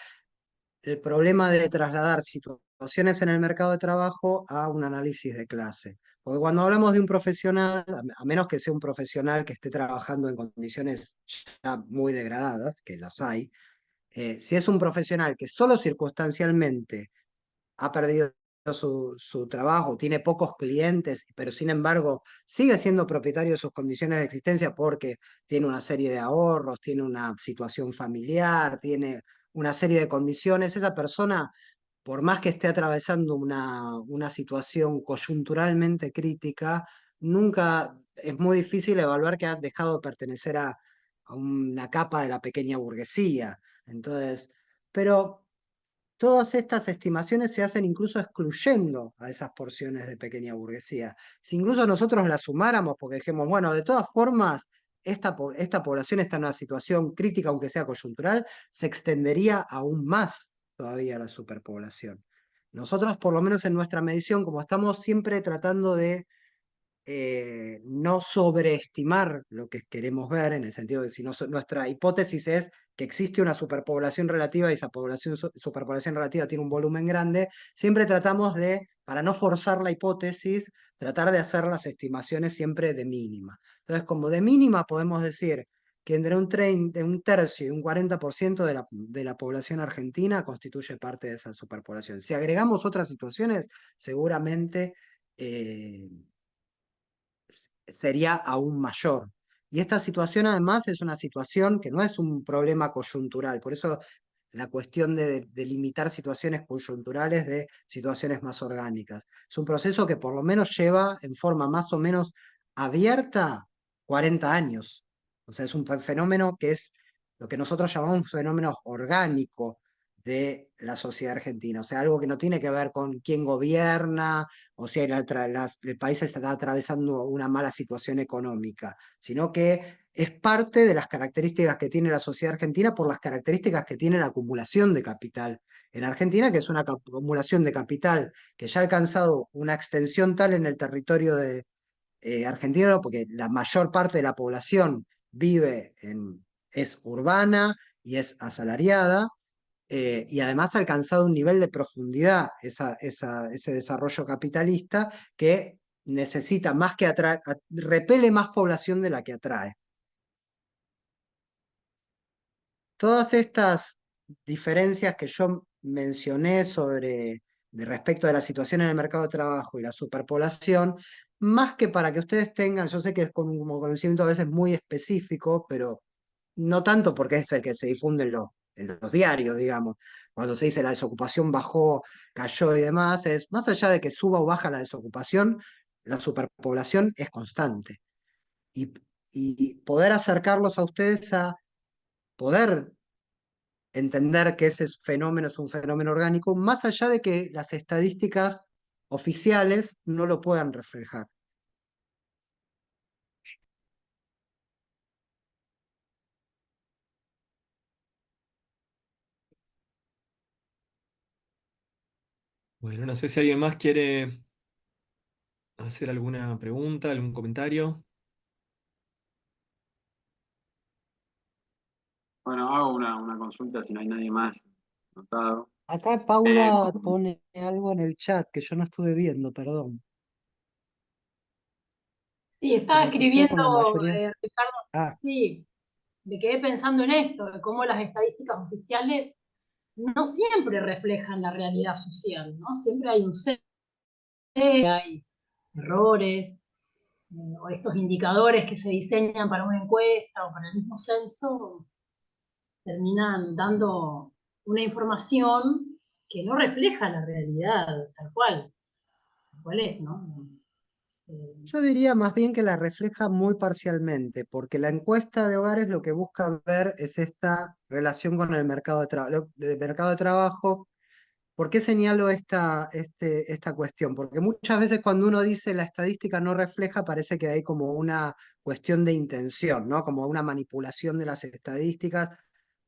el problema de trasladar situaciones en el mercado de trabajo a un análisis de clase. Porque cuando hablamos de un profesional, a menos que sea un profesional que esté trabajando en condiciones ya muy degradadas, que las hay, si es un profesional que solo circunstancialmente ha perdido su trabajo, tiene pocos clientes, pero sin embargo sigue siendo propietario de sus condiciones de existencia porque tiene una serie de ahorros, tiene una situación familiar, tiene una serie de condiciones, esa persona, por más que esté atravesando una situación coyunturalmente crítica, nunca es muy difícil evaluar que ha dejado de pertenecer a una capa de la pequeña burguesía. Entonces, pero todas estas estimaciones se hacen incluso excluyendo a esas porciones de pequeña burguesía. Si incluso nosotros las sumáramos, porque dijimos, bueno, de todas formas, esta población está en una situación crítica, aunque sea coyuntural, se extendería aún más todavía la superpoblación. Nosotros, por lo menos en nuestra medición, como estamos siempre tratando de no sobreestimar lo que queremos ver, en el sentido de si nuestra hipótesis es que existe una superpoblación relativa y esa superpoblación relativa tiene un volumen grande, siempre tratamos de, para no forzar la hipótesis, tratar de hacer las estimaciones siempre de mínima. Entonces, como de mínima podemos decir que entre un tercio y un 40% de la población argentina constituye parte de esa superpoblación. Si agregamos otras situaciones, seguramente sería aún mayor. Y esta situación además es una situación que no es un problema coyuntural, por eso la cuestión de limitar situaciones coyunturales de situaciones más orgánicas. Es un proceso que por lo menos lleva en forma más o menos abierta 40 años. O sea, es un fenómeno que es lo que nosotros llamamos un fenómeno orgánico de la sociedad argentina. O sea, algo que no tiene que ver con quién gobierna, o si el país está atravesando una mala situación económica, sino que es parte de las características que tiene la sociedad argentina por las características que tiene la acumulación de capital en Argentina, que es una acumulación de capital que ya ha alcanzado una extensión tal en el territorio argentino, porque la mayor parte de la población es urbana y es asalariada, y además ha alcanzado un nivel de profundidad ese desarrollo capitalista que necesita más que repele más población de la que atrae. Todas estas diferencias que yo mencioné respecto de la situación en el mercado de trabajo y la superpoblación, más que para que ustedes tengan, yo sé que es como conocimiento a veces muy específico, pero no tanto porque es el que se difunde en los diarios, digamos. Cuando se dice la desocupación bajó, cayó y demás, es más allá de que suba o baja la desocupación, la superpoblación es constante. Y, y poder acercarlos a ustedes a poder entender que ese fenómeno es un fenómeno orgánico, más allá de que las estadísticas oficiales no lo puedan reflejar. Bueno, no sé si alguien más quiere hacer alguna pregunta, algún comentario. Bueno, hago una consulta si no hay nadie más anotado. Acá Eh, Paula pone algo en el chat que yo no estuve viendo, perdón. Sí, estaba ¿Cómo sucede escribiendo, con la mayoría? Ricardo, Ah, sí, me quedé pensando en esto, de cómo las estadísticas oficiales no siempre reflejan la realidad social, ¿no? Siempre hay un sesgo, hay errores, o estos indicadores que se diseñan para una encuesta o para el mismo censo, terminan dando una información que no refleja la realidad tal cual es, ¿no? Eh, yo diría más bien que la refleja muy parcialmente, porque la encuesta de hogares lo que busca ver es esta relación con el mercado de trabajo. ¿Por qué señalo esta cuestión? Porque muchas veces cuando uno dice la estadística no refleja, parece que hay como una cuestión de intención, ¿no? Como una manipulación de las estadísticas.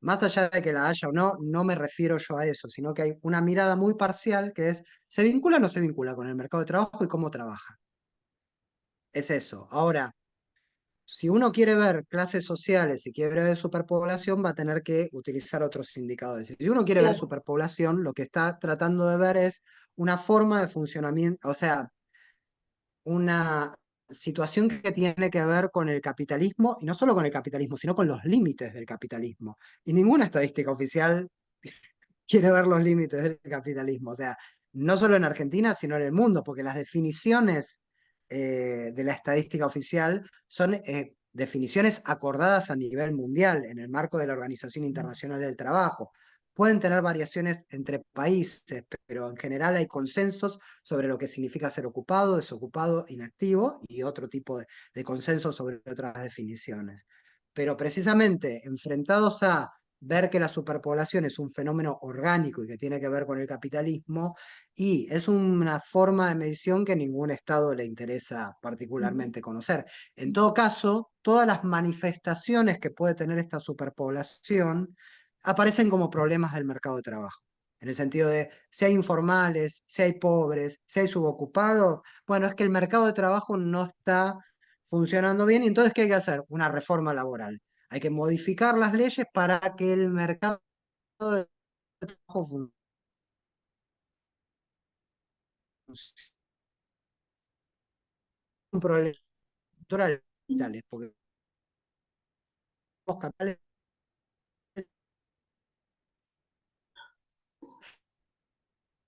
Más allá de que la haya o no, no me refiero yo a eso, sino que hay una mirada muy parcial que es, ¿se vincula o no se vincula con el mercado de trabajo y cómo trabaja? Es eso. Ahora, si uno quiere ver clases sociales y quiere ver superpoblación, va a tener que utilizar otros indicadores. Si uno quiere ver claro. superpoblación, lo que está tratando de ver es una forma de funcionamiento, o sea, una situación que tiene que ver con el capitalismo, y no solo con el capitalismo, sino con los límites del capitalismo. Y ninguna estadística oficial quiere ver los límites del capitalismo. O sea, no solo en Argentina, sino en el mundo, porque las definiciones de la estadística oficial son definiciones acordadas a nivel mundial en el marco de la Organización Internacional del Trabajo. Pueden tener variaciones entre países, pero en general hay consensos sobre lo que significa ser ocupado, desocupado, inactivo y otro tipo de consensos sobre otras definiciones. Pero precisamente enfrentados a ver que la superpoblación es un fenómeno orgánico y que tiene que ver con el capitalismo, y es una forma de medición que ningún Estado le interesa particularmente conocer. En todo caso, todas las manifestaciones que puede tener esta superpoblación aparecen como problemas del mercado de trabajo. En el sentido de si hay informales, si hay pobres, si hay subocupados, bueno, es que el mercado de trabajo no está funcionando bien y entonces ¿qué hay que hacer? Una reforma laboral. Hay que modificar las leyes para que el mercado de trabajo funcione. Un problema estructural, porque los capitales,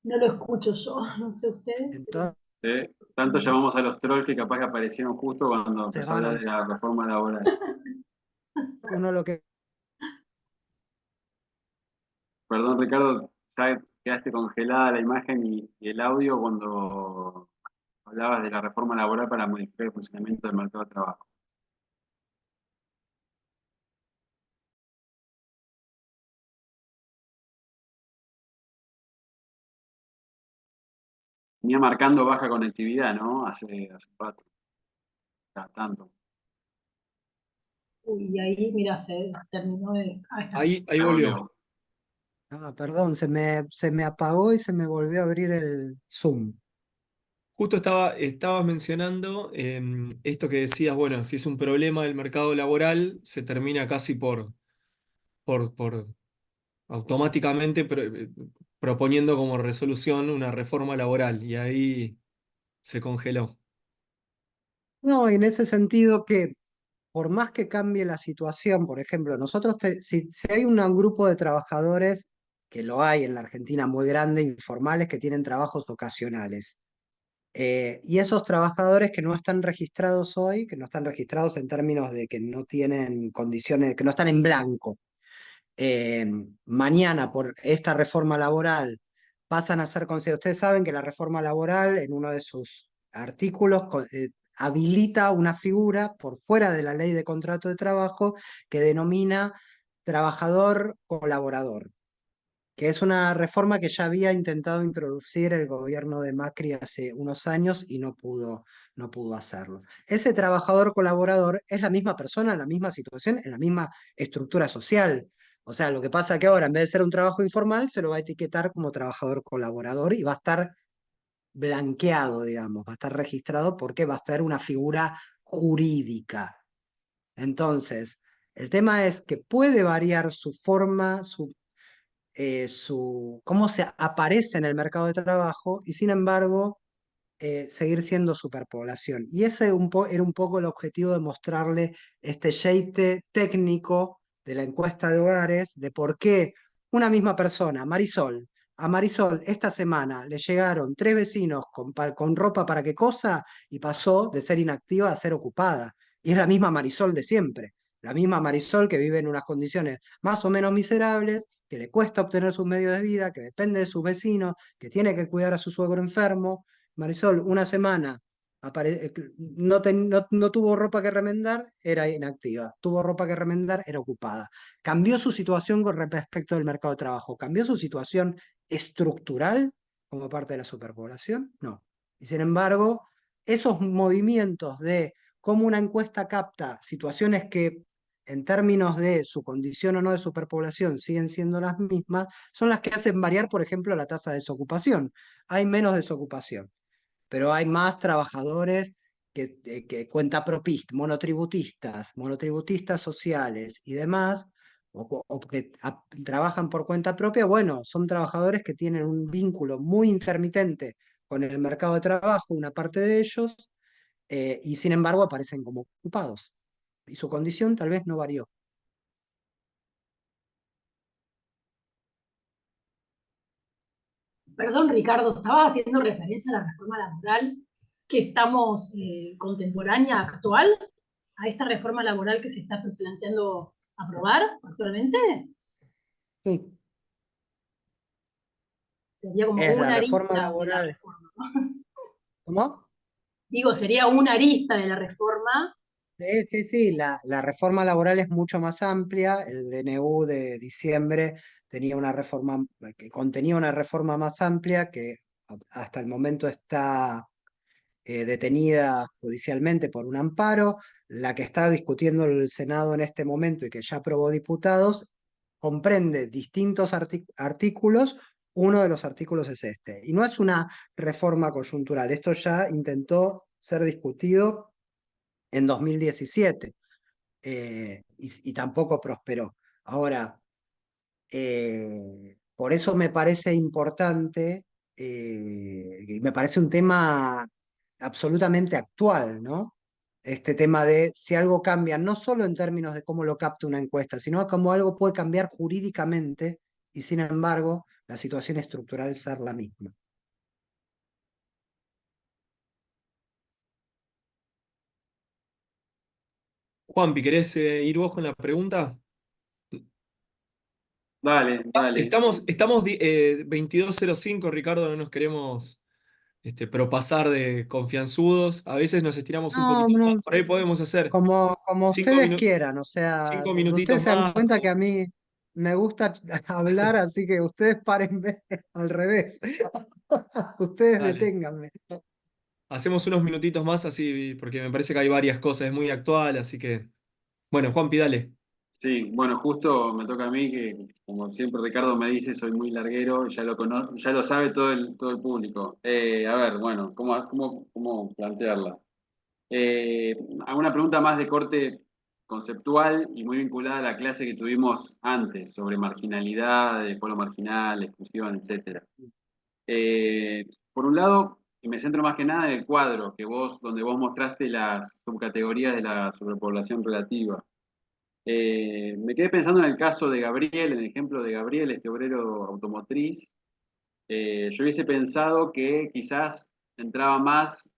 No lo escucho yo, no sé ustedes, pero entonces tanto llamamos a los trolls que capaz que aparecieron justo cuando empezó a van hablar a, de la reforma laboral. uno lo que Perdón, Ricardo, ya quedaste congelada la imagen y el audio cuando hablabas de la reforma laboral para modificar el funcionamiento del mercado de trabajo. Venía marcando baja conectividad, ¿no? Hace rato, tanto. Uy, y ahí, mira, se terminó de. Ahí está. Ahí Ya volvió. volvió. Ah, perdón, se me apagó y se me volvió a abrir el Zoom. Justo estabas mencionando esto que decías, bueno, si es un problema del mercado laboral, se termina casi por automáticamente proponiendo como resolución una reforma laboral y ahí se congeló. No, y en ese sentido que por más que cambie la situación, por ejemplo, nosotros, si hay un grupo de trabajadores, que lo hay en la Argentina muy grande, informales, que tienen trabajos ocasionales, y esos trabajadores que no están registrados hoy, que no están registrados en términos de que no tienen condiciones, que no están en blanco, eh, mañana por esta reforma laboral pasan a ser considerados. Ustedes saben que la reforma laboral en uno de sus artículos habilita una figura por fuera de la ley de contrato de trabajo que denomina trabajador colaborador, que es una reforma que ya había intentado introducir el gobierno de Macri hace unos años y no pudo hacerlo. Ese trabajador colaborador es la misma persona, en la misma situación, en la misma estructura social. O sea, lo que pasa que ahora, en vez de ser un trabajo informal, se lo va a etiquetar como trabajador colaborador y va a estar blanqueado, digamos, va a estar registrado porque va a ser una figura jurídica. Entonces, el tema es que puede variar su forma, cómo se aparece en el mercado de trabajo y sin embargo seguir siendo superpoblación. Y ese era un poco el objetivo de mostrarle este jeite técnico de la encuesta de hogares, de por qué una misma persona, Marisol, a Marisol esta semana le llegaron 3 vecinos con ropa para qué cosa y pasó de ser inactiva a ser ocupada. Y es la misma Marisol de siempre. La misma Marisol que vive en unas condiciones más o menos miserables, que le cuesta obtener sus medios de vida, que depende de sus vecinos, que tiene que cuidar a su suegro enfermo. Marisol, una semana no tuvo ropa que remendar, era inactiva. Tuvo ropa que remendar, era ocupada. ¿Cambió su situación con respecto del mercado de trabajo? ¿Cambió su situación estructural como parte de la superpoblación? No. Y sin embargo, esos movimientos de cómo una encuesta capta situaciones que en términos de su condición o no de superpoblación siguen siendo las mismas, son las que hacen variar, por ejemplo, la tasa de desocupación. Hay menos desocupación, pero hay más trabajadores que cuentapropistas, monotributistas sociales y demás, o que trabajan por cuenta propia. Bueno, son trabajadores que tienen un vínculo muy intermitente con el mercado de trabajo, una parte de ellos, y sin embargo aparecen como ocupados. Y su condición tal vez no varió. Perdón, Ricardo, estabas haciendo referencia a la reforma laboral que estamos contemporánea, actual, a esta reforma laboral que se está planteando aprobar actualmente. Sí, Sería como es la una reforma arista de la laboral. reforma. ¿Cómo? Digo, sería una arista de la reforma. Sí, sí, sí, la reforma laboral es mucho más amplia. El DNU de diciembre tenía una reforma que contenía una reforma más amplia que hasta el momento está detenida judicialmente por un amparo. La que está discutiendo el Senado en este momento y que ya aprobó diputados comprende distintos artículos. Uno de los artículos es este. Y no es una reforma coyuntural. Esto ya intentó ser discutido en 2017 y tampoco prosperó. Ahora, por eso me parece importante y me parece un tema absolutamente actual, ¿no? Este tema de si algo cambia, no solo en términos de cómo lo capta una encuesta, sino cómo algo puede cambiar jurídicamente y sin embargo la situación estructural ser la misma. Juanpi, ¿querés ir vos con la pregunta? Dale, dale. Estamos 22:05, Ricardo, no nos queremos propasar de confianzudos. A veces nos estiramos un No, poquito más. no, Por ahí podemos hacer como cinco ustedes minu- quieran, o sea, 5 minutitos ustedes se dan más. cuenta que a mí me gusta hablar, así que ustedes párenme al revés. Ustedes Dale. deténganme. Hacemos unos minutitos más así, porque me parece que hay varias cosas, es muy actual, así que Bueno, Juanpi, dale. Sí, bueno, justo me toca a mí, que como siempre Ricardo me dice, soy muy larguero, ya lo conozco, ya lo sabe todo el público. A ver, bueno, ¿cómo plantearla? Alguna pregunta más de corte conceptual y muy vinculada a la clase que tuvimos antes sobre marginalidad, de pueblo marginal, exclusión, etcétera. Por un lado, y me centro más que nada en el cuadro donde vos mostraste las subcategorías de la sobrepoblación relativa. Me quedé pensando en el caso de Gabriel, en el ejemplo de Gabriel, este obrero automotriz. Yo hubiese pensado que quizás entraba más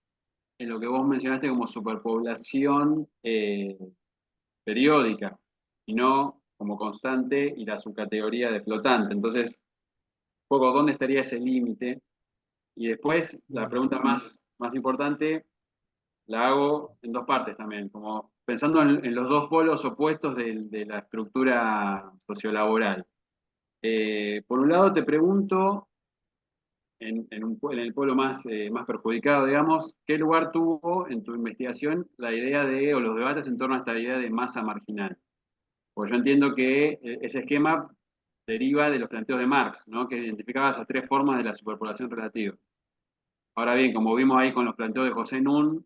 en lo que vos mencionaste como superpoblación periódica, y no como constante y la subcategoría de flotante. Entonces, un poco, ¿dónde estaría ese límite? Y después, la pregunta más importante la hago en dos partes también, como pensando en los dos polos opuestos de la estructura sociolaboral. Por un lado, te pregunto, en el polo más perjudicado, digamos, ¿qué lugar tuvo en tu investigación la idea o los debates en torno a esta idea de masa marginal? Pues yo entiendo que ese esquema deriva de los planteos de Marx, ¿no? Que identificaba esas tres formas de la superpoblación relativa. Ahora bien, como vimos ahí con los planteos de José Nun,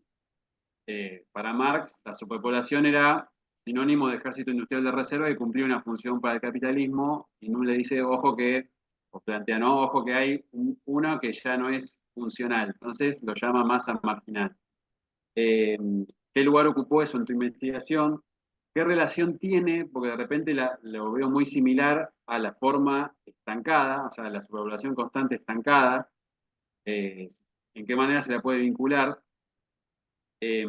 para Marx, la superpoblación era sinónimo de ejército industrial de reserva y cumplía una función para el capitalismo, y Nun le dice, ojo que, o plantea, no, ojo que hay uno que ya no es funcional, entonces lo llama masa marginal. Eh, ¿Qué lugar ocupó eso en tu investigación? ¿Qué relación tiene? Porque de repente lo veo muy similar a la forma estancada, o sea, la superpoblación constante estancada. ¿En qué manera se la puede vincular? eh,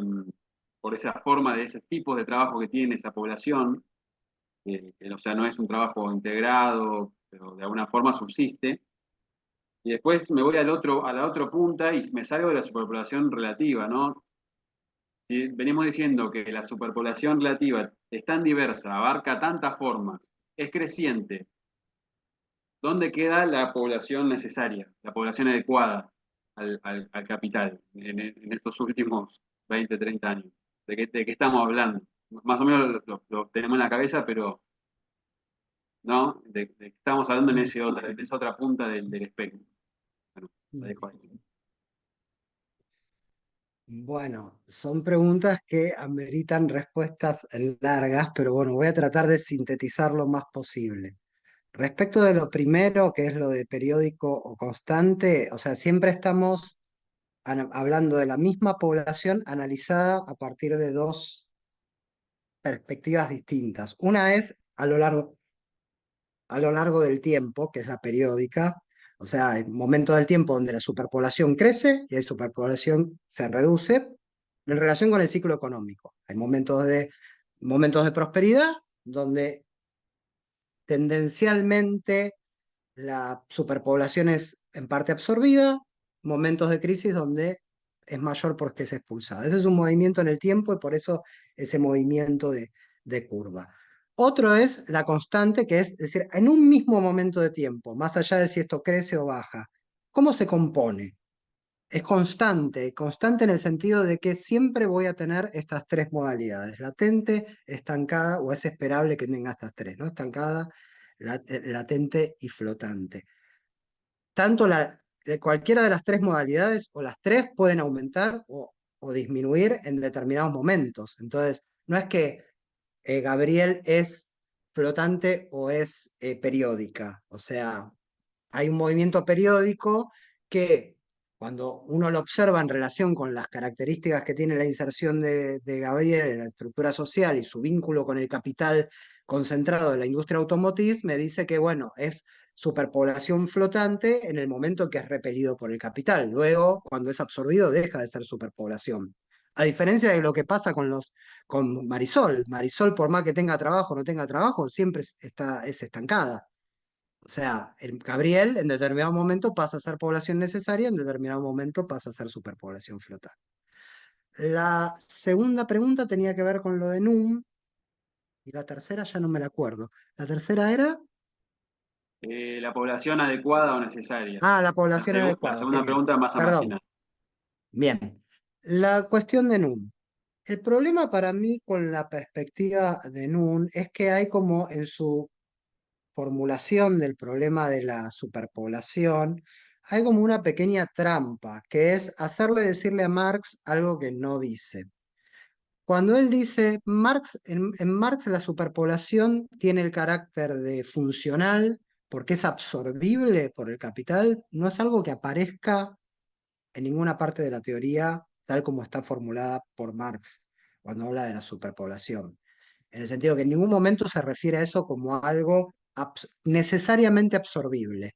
por esa forma de esos tipos de trabajo que tiene esa población, o sea, no es un trabajo integrado, pero de alguna forma subsiste. Y después me voy a la otra punta y me salgo de la superpoblación relativa, ¿no? Si venimos diciendo que la superpoblación relativa es tan diversa, abarca tantas formas, es creciente, ¿dónde queda la población necesaria, la población adecuada al capital en estos últimos 20, 30 años? De qué estamos hablando? Más o menos lo tenemos en la cabeza, pero ¿no? De qué estamos hablando en en esa otra punta del espectro. Bueno, la dejo ahí. Bueno, son preguntas que ameritan respuestas largas, pero bueno, voy a tratar de sintetizar lo más posible. Respecto de lo primero, que es lo de periódico o constante, o sea, siempre estamos hablando de la misma población analizada a partir de dos perspectivas distintas. Una es a lo largo del tiempo, que es la periódica, o sea, hay momentos del tiempo donde la superpoblación crece y hay superpoblación se reduce en relación con el ciclo económico. Hay momentos de prosperidad donde tendencialmente la superpoblación es en parte absorbida, momentos de crisis donde es mayor porque es expulsada. Ese es un movimiento en el tiempo y por eso ese movimiento de curva. Otro es la constante, que es decir, en un mismo momento de tiempo, más allá de si esto crece o baja, ¿cómo se compone? Es constante, constante en el sentido de que siempre voy a tener estas tres modalidades, latente, estancada, o es esperable que tenga estas tres, ¿no? Estancada, latente y flotante. Tanto cualquiera de las tres modalidades o las tres pueden aumentar o disminuir en determinados momentos. Entonces, no es que Gabriel es flotante o es periódica. O sea, hay un movimiento periódico que cuando uno lo observa en relación con las características que tiene la inserción de Gabriel en la estructura social y su vínculo con el capital concentrado de la industria automotriz, me dice que, bueno, es superpoblación flotante en el momento que es repelido por el capital. Luego, cuando es absorbido, deja de ser superpoblación. A diferencia de lo que pasa con Marisol. Marisol, por más que tenga trabajo o no tenga trabajo, siempre es estancada. O sea, Gabriel en determinado momento pasa a ser población necesaria, en determinado momento pasa a ser superpoblación flotante. La segunda pregunta tenía que ver con lo de NUM, y la tercera ya no me la acuerdo. La tercera era, La población adecuada o necesaria. la población La adecuada, segunda genial. pregunta, masa Perdón, marginal. bien. La cuestión de NUM. El problema para mí con la perspectiva de Nun es que hay como en su formulación del problema de la superpoblación, hay como una pequeña trampa, que es hacerle decirle a Marx algo que no dice. Cuando él dice, en Marx la superpoblación tiene el carácter de funcional porque es absorbible por el capital, no es algo que aparezca en ninguna parte de la teoría tal como está formulada por Marx cuando habla de la superpoblación. En el sentido que en ningún momento se refiere a eso como algo necesariamente absorbible.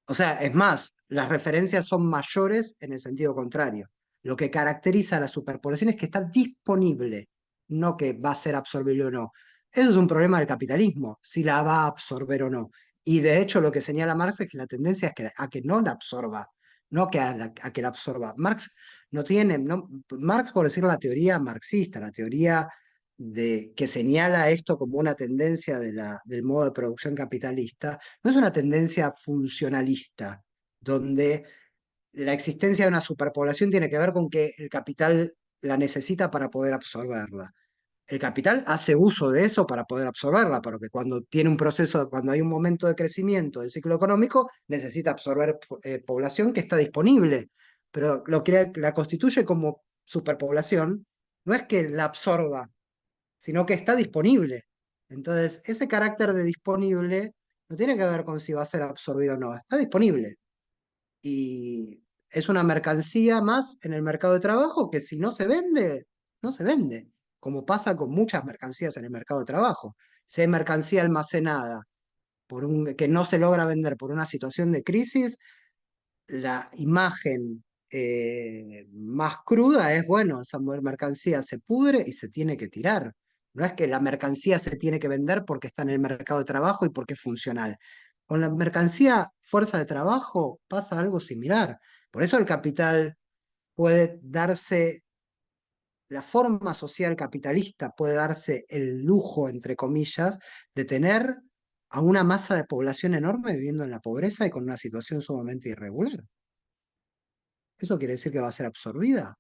O sea, es más, las referencias son mayores en el sentido contrario. Lo que caracteriza a la superpoblación es que está disponible, no que va a ser absorbible o no. Eso es un problema del capitalismo, si la va a absorber o no. Y de hecho lo que señala Marx es que la tendencia es a que no la absorba, no que a que la absorba. Marx no tiene, no, Marx por decir la teoría marxista, la teoría que señala esto como una tendencia del modo de producción capitalista, no es una tendencia funcionalista, donde la existencia de una superpoblación tiene que ver con que el capital la necesita para poder absorberla. El capital hace uso de eso para poder absorberla, porque cuando tiene un proceso, cuando hay un momento de crecimiento del ciclo económico, necesita absorber población que está disponible. Pero lo que la constituye como superpoblación no es que la absorba, sino que está disponible. Entonces, ese carácter de disponible no tiene que ver con si va a ser absorbido o no, está disponible. Y es una mercancía más en el mercado de trabajo que si no se vende, no se vende, como pasa con muchas mercancías en el mercado de trabajo. Si hay mercancía almacenada que no se logra vender por una situación de crisis, la imagen más cruda es, bueno, esa mercancía se pudre y se tiene que tirar. No es que la mercancía se tiene que vender porque está en el mercado de trabajo y porque es funcional. Con la mercancía fuerza de trabajo pasa algo similar. Por eso el capital puede darse, la forma social capitalista puede darse el lujo, entre comillas, de tener a una masa de población enorme viviendo en la pobreza y con una situación sumamente irregular. ¿Eso quiere decir que va a ser absorbida?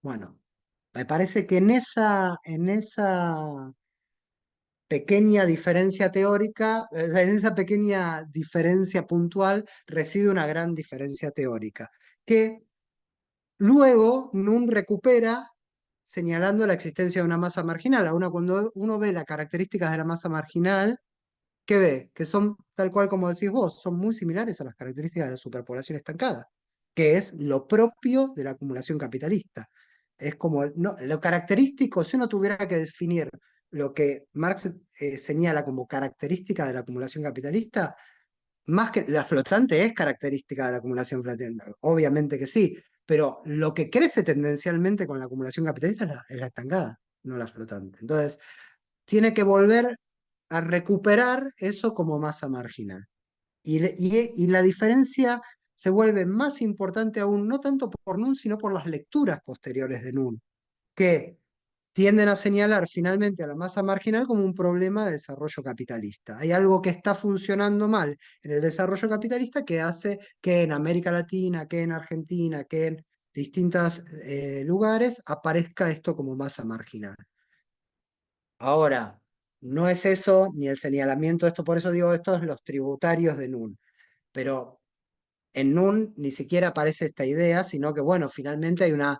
Bueno, me parece que en esa pequeña diferencia teórica, en esa pequeña diferencia puntual, reside una gran diferencia teórica, que luego Nun recupera señalando la existencia de una masa marginal. Aún cuando uno ve las características de la masa marginal, ¿qué ve? Que son, tal cual como decís vos, son muy similares a las características de la superpoblación estancada, que es lo propio de la acumulación capitalista. Es como, no, lo característico, si uno tuviera que definir lo que Marx señala como característica de la acumulación capitalista, más que la flotante es característica de la acumulación flotante, obviamente que sí, pero lo que crece tendencialmente con la acumulación capitalista es la estancada, no la flotante. Entonces, tiene que volver a recuperar eso como masa marginal. Y la diferencia se vuelve más importante aún, no tanto por Nun, sino por las lecturas posteriores de Nun, que tienden a señalar finalmente a la masa marginal como un problema de desarrollo capitalista. Hay algo que está funcionando mal en el desarrollo capitalista que hace que en América Latina, que en Argentina, que en distintos lugares aparezca esto como masa marginal. Ahora, no es eso ni el señalamiento de esto, por eso digo estos los tributarios de Nun, pero en Nun ni siquiera aparece esta idea, sino que, bueno, finalmente hay una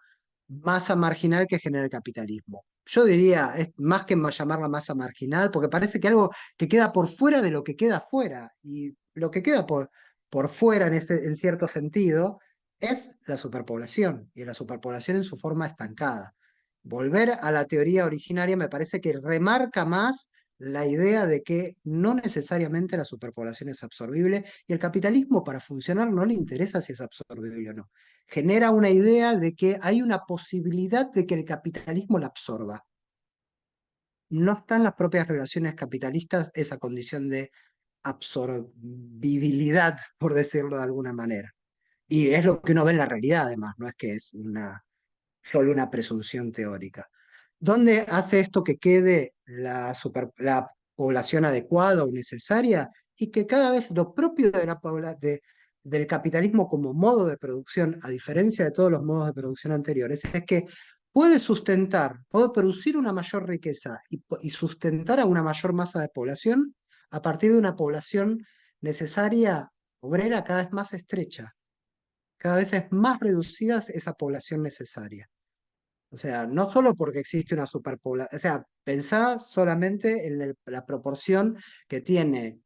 masa marginal que genera el capitalismo. Yo diría, es más que llamarla masa marginal, porque parece que algo que queda por fuera de lo que queda fuera, y lo que queda por fuera en cierto sentido es la superpoblación, y la superpoblación en su forma estancada. Volver a la teoría originaria me parece que remarca más la idea de que no necesariamente la superpoblación es absorbible y el capitalismo para funcionar no le interesa si es absorbible o no. Genera una idea de que hay una posibilidad de que el capitalismo la absorba. No está en las propias relaciones capitalistas esa condición de absorbibilidad, por decirlo de alguna manera. Y es lo que uno ve en la realidad, además, no es que es solo una presunción teórica. ¿Dónde hace esto que quede la población adecuada o necesaria? Y que cada vez lo propio del capitalismo como modo de producción, a diferencia de todos los modos de producción anteriores, es que puede sustentar, puede producir una mayor riqueza y sustentar a una mayor masa de población a partir de una población necesaria, obrera, cada vez más estrecha. Cada vez es más reducida esa población necesaria. O sea, no solo porque existe una superpoblación, o sea, pensá solamente en la proporción que tiene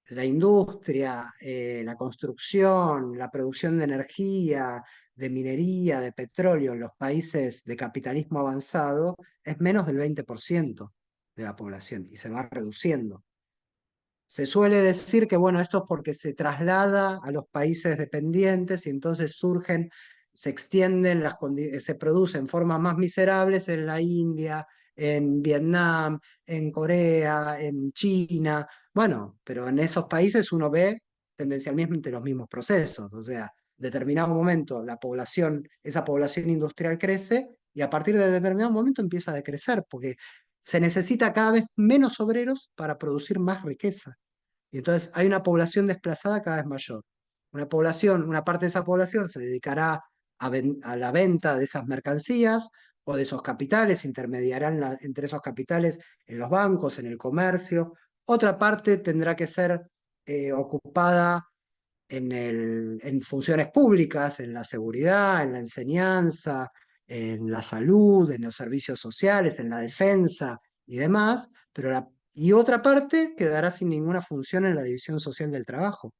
la industria, la construcción, la producción de energía, de minería, de petróleo en los países de capitalismo avanzado, es menos del 20% de la población y se va reduciendo. Se suele decir que, bueno, esto es porque se traslada a los países dependientes y entonces surgen, se extienden, se producen formas más miserables en la India, en Vietnam, en Corea, en China. Bueno, pero en esos países uno ve tendencialmente los mismos procesos. O sea, en determinado momento la población, esa población industrial crece y a partir de determinado momento empieza a decrecer porque se necesita cada vez menos obreros para producir más riqueza. Y entonces hay una población desplazada cada vez mayor. Una parte de esa población se dedicará a la venta de esas mercancías o de esos capitales, intermediarán entre esos capitales en los bancos, en el comercio. Otra parte tendrá que ser ocupada en funciones públicas, en la seguridad, en la enseñanza, en la salud, en los servicios sociales, en la defensa y demás, y otra parte quedará sin ninguna función en la división social del trabajo.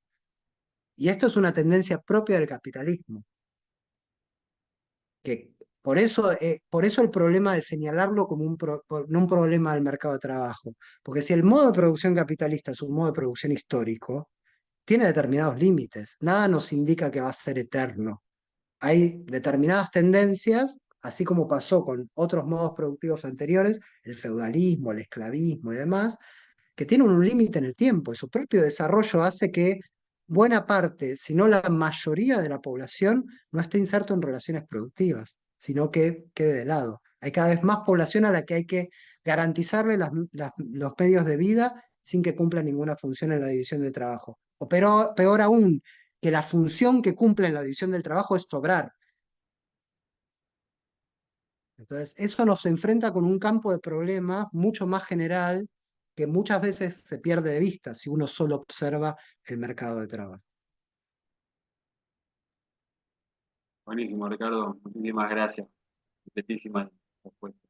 Y esto es una tendencia propia del capitalismo, que por eso el problema de señalarlo como no un problema del mercado de trabajo, porque si el modo de producción capitalista es un modo de producción histórico, tiene determinados límites. Nada nos indica que va a ser eterno. Hay determinadas tendencias, así como pasó con otros modos productivos anteriores, el feudalismo, el esclavismo y demás, que tienen un límite en el tiempo y su propio desarrollo hace que buena parte, si no la mayoría de la población, no esté inserto en relaciones productivas, sino que quede de lado. Hay cada vez más población a la que hay que garantizarle los medios de vida sin que cumpla ninguna función en la división del trabajo. O peor aún, que la función que cumple en la división del trabajo es sobrar. Entonces, eso nos enfrenta con un campo de problemas mucho más general que muchas veces se pierde de vista si uno solo observa el mercado de trabajo. Buenísimo, Ricardo. Muchísimas gracias. Completísima respuesta.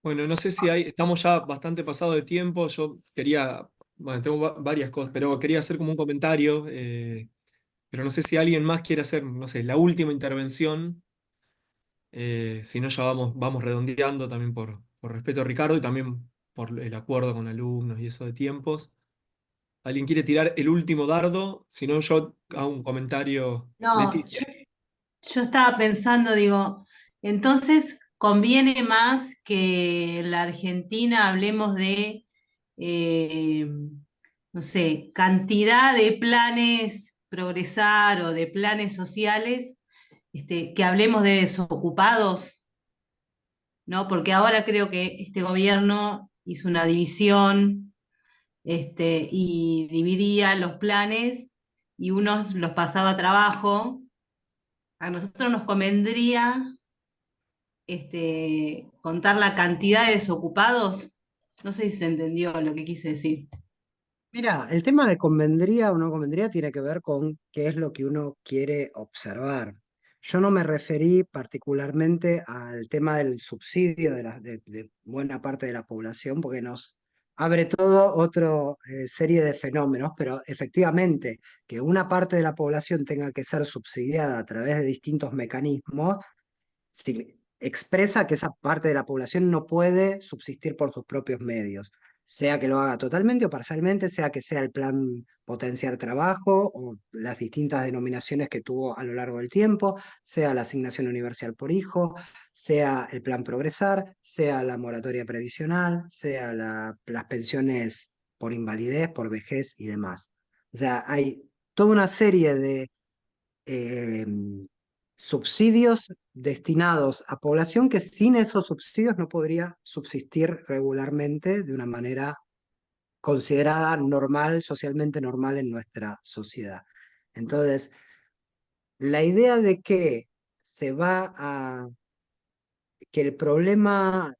Bueno, no sé si estamos ya bastante pasado de tiempo. Yo quería, bueno, tengo varias cosas, pero quería hacer como un comentario. Pero no sé si alguien más quiere hacer, no sé, la última intervención. Si no, ya vamos redondeando también por respeto a Ricardo y también por el acuerdo con alumnos y eso de tiempos. ¿Alguien quiere tirar el último dardo? Si no, yo hago un comentario. No, Leticia. yo estaba pensando, digo, entonces conviene más que en la Argentina hablemos de, eh, no sé, cantidad de planes progresar o de planes sociales, que hablemos de desocupados, ¿no? Porque ahora creo que este gobierno hizo una división, y dividía los planes y unos los pasaba a trabajo. A nosotros nos convendría contar la cantidad de desocupados. No sé si se entendió lo que quise decir. Mira, el tema de convendría o no convendría tiene que ver con qué es lo que uno quiere observar. Yo no me referí particularmente al tema del subsidio de buena parte de la población, porque nos abre todo otra serie de fenómenos, pero efectivamente que una parte de la población tenga que ser subsidiada a través de distintos mecanismos, expresa que esa parte de la población no puede subsistir por sus propios medios, sea que lo haga totalmente o parcialmente, sea que sea el plan potenciar trabajo o las distintas denominaciones que tuvo a lo largo del tiempo, sea la asignación universal por hijo, sea el plan progresar, sea la moratoria previsional, sea las pensiones por invalidez, por vejez y demás. O sea, hay toda una serie de eh, subsidios destinados a población que sin esos subsidios no podría subsistir regularmente de una manera considerada normal, socialmente normal en nuestra sociedad. Entonces, la idea de que se va a... que el problema...